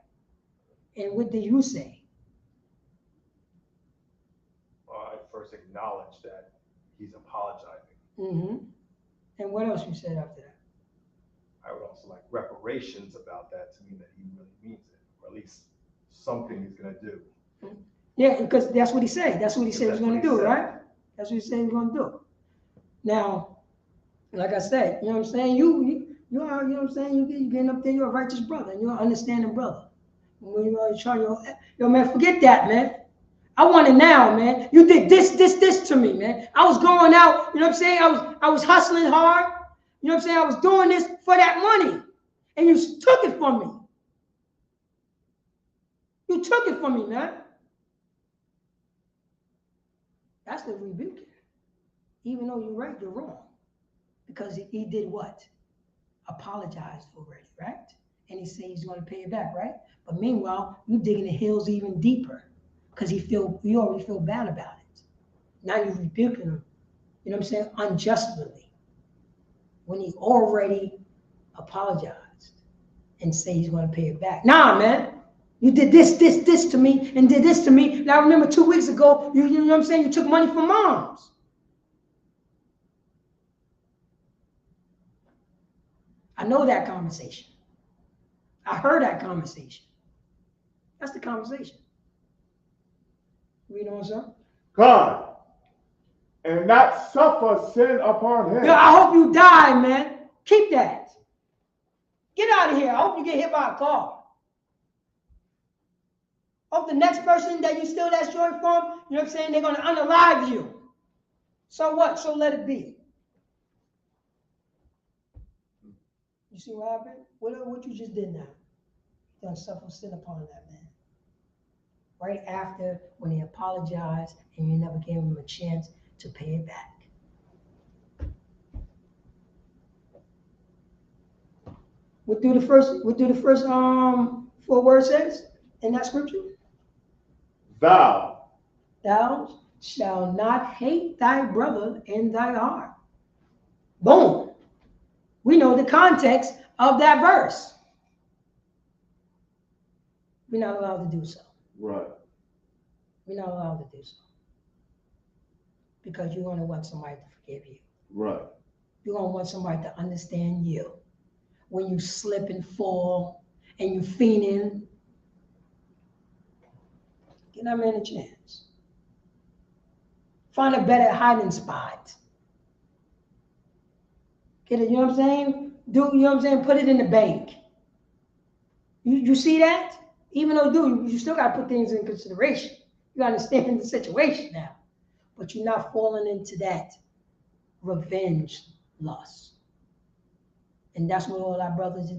And what did you say? Well, I first acknowledge that he's apologizing. Mm-hmm. And what else you said after that? I would also like reparations about that to mean that he really means it, or at least something he's going to do. Yeah, because that's what he said. That's what he said he was going to do, said. right? That's what he said he was going to do. Now, like I said, you know what I'm saying? You are, you know what I'm saying? You're getting up there, you're a righteous brother, and you're an understanding brother. When you try yo, man, forget that, man. I want it now, man. You did this to me, man. I was going out, you know what I'm saying? I was hustling hard. You know what I'm saying? I was doing this for that money. And you took it from me. You took it from me, man. That's the rebuking. Even though you're right, you're wrong. Because he did what? Apologized already, right? And he said he's going to pay it back, right? But meanwhile, you digging the heels even deeper because you already feel bad about it. Now you're rebuking him, you know what I'm saying, unjustly, when he already apologized and say he's going to pay it back. Nah, man, you did this to me and did this to me. Now I remember 2 weeks ago, you know what I'm saying, you took money from moms. I know that conversation. I heard that conversation. That's the conversation. Read on, sir. God, and not suffer sin upon him. Yo, I hope you die, man. Keep that. Get out of here. I hope you get hit by a car. Hope the next person that you steal that story from, you know what I'm saying, they're going to unalive you. So what? So let it be. You see what happened? What you just did now? You done suffer sin upon that man. Right after when he apologized and you never gave him a chance to pay it back. What do the first 4 words says in that scripture? Thou shalt not hate thy brother in thy heart. Boom. We know the context of that verse. We're not allowed to do so. Right. We're not allowed to do so. Because you're going to want somebody to forgive you. Right. You're going to want somebody to understand you. When you slip and fall and you fiending, give that man a chance. Find a better hiding spot. Get it, you know what I'm saying? You know what I'm saying? Put it in the bank. You see that? Even though you still got to put things in consideration. You got to understand the situation now. But you're not falling into that revenge lust. And that's what all our brothers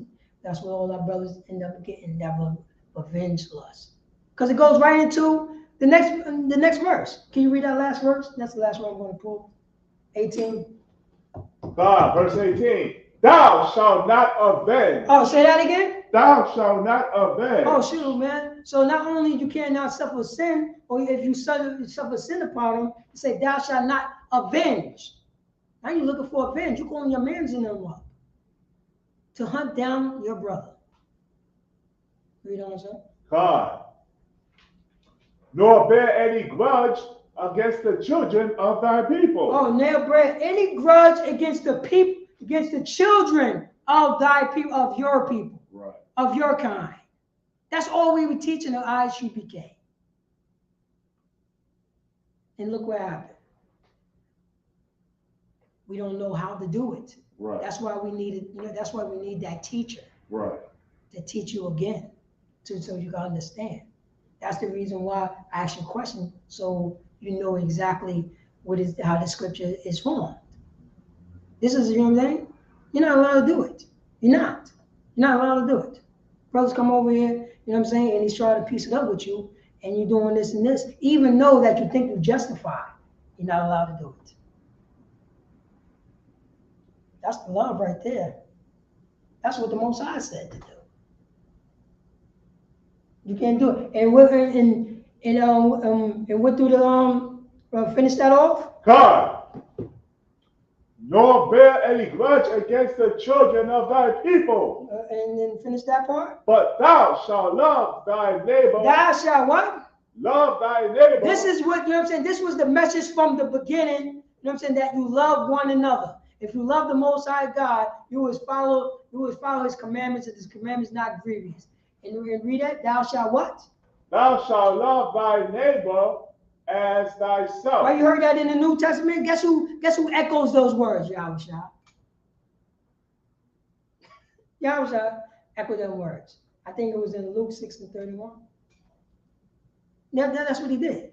end up getting, that revenge lust. Because it goes right into the next verse. Can you read that last verse? That's the last one I'm going to pull. 18. God, verse 18. Thou shalt not avenge. Oh, say that again? Thou shalt not avenge. Oh, shoot, man. So not only you cannot suffer sin, or if you suffer sin upon him, you say, thou shalt not avenge. Now you're looking for avenge. You're calling your mans in them up to hunt down your brother. Read on, sir. God, nor bear any grudge against the children of thy people. Oh, never bear any grudge against the people, against the children of thy people, of your people, right, of your kind. That's all we were teaching at Isupk. And look what happened. We don't know how to do it. Right. That's why we needed, that's why we need that teacher. Right. To teach you again, so you can understand. That's the reason why I asked you a question, so you know exactly how the scripture is formed. This is, you know what I'm saying? You're not allowed to do it. You're not allowed to do it. Brothers come over here, you know what I'm saying, and he's trying to piece it up with you, and you're doing this and this, even though that you think you're justified, you're not allowed to do it. That's the love right there. That's what the Most High said to do. You can't do it. And what do the finish that off? God, nor bear any grudge against the children of thy people. And then finish that part. But thou shalt love thy neighbor. Thou shalt what? Love thy neighbor. This is what, you know what I'm saying? This was the message from the beginning, you know what I'm saying, that you love one another. If you love the Most High God, you will follow his commandments, and his commandments not grievous. And we're going to read that. Thou shalt what? Thou shalt love thy neighbor as thyself. Well, you heard that in the New Testament. Guess who echoes those words? Yahushua. Yahushua echoed those words. I think it was in Luke 6:31. Yeah, that's what he did.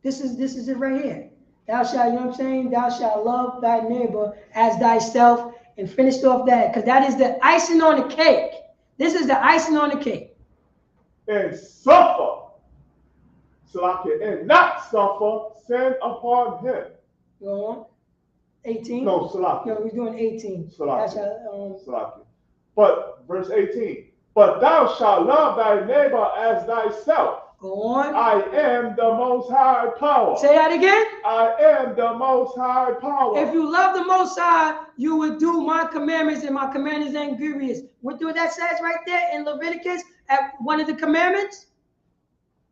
This is it right here. Thou shalt, you know what I'm saying? Thou shalt love thy neighbor as thyself, and finished off that, because that is the icing on the cake. This is the icing on the cake. And suffer, and not suffer sin upon him. Go on. 18. No, Salakia. No, we're doing 18. Salakia. But verse 18. But thou shalt love thy neighbor as thyself. Go on. I am the Most High Power. Say that again. I am the Most High Power. If you love the Most High, you would do my commandments, and my commandments ain't grievous. What do that says right there in Leviticus at one of the commandments?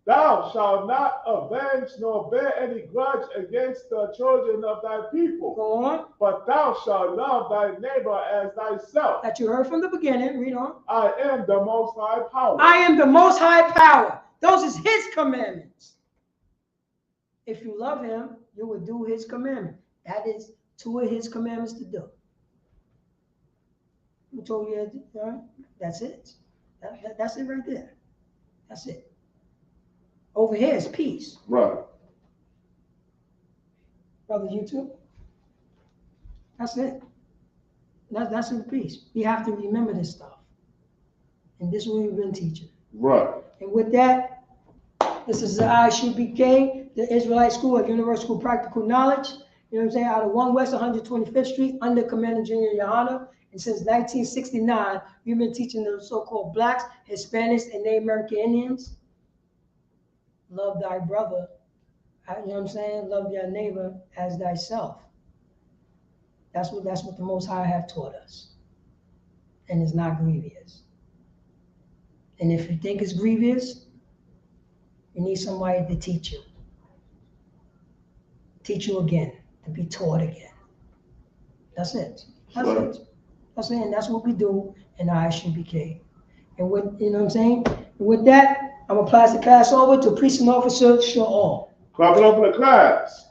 Thou shalt not avenge nor bear any grudge against the children of thy people. Go on. But thou shalt love thy neighbor as thyself. That you heard from the beginning. Read on. I am the Most High Power. I am the Most High Power. Those is his commandments. If you love him, you will do his commandment. That is two of his commandments to do. Who told you that? That's it. That's it right there. That's it. Over here is peace. Right. Brother, you too? That's it. That's in peace. We have to remember this stuff. And this is what we've been teaching. Right. And with that, this is the Isupk, the Israelite School of Universal School Practical Knowledge. You know what I'm saying? Out of 1 West 125th Street, under Commander Junior Yohana. And since 1969, we've been teaching the so-called blacks, Hispanics, and Native American Indians. Love thy brother, you know what I'm saying? Love your neighbor as thyself. That's what the Most High have taught us. And it's not grievous. And if you think it's grievous, you need somebody to teach you. Teach you again, to be taught again. That's it. That's it. That's it. And that's what we do in Isupk. And with, you know what I'm saying? And with that, I'm going to pass the class over to Priest and Officer Shaw. Clap it up for the class.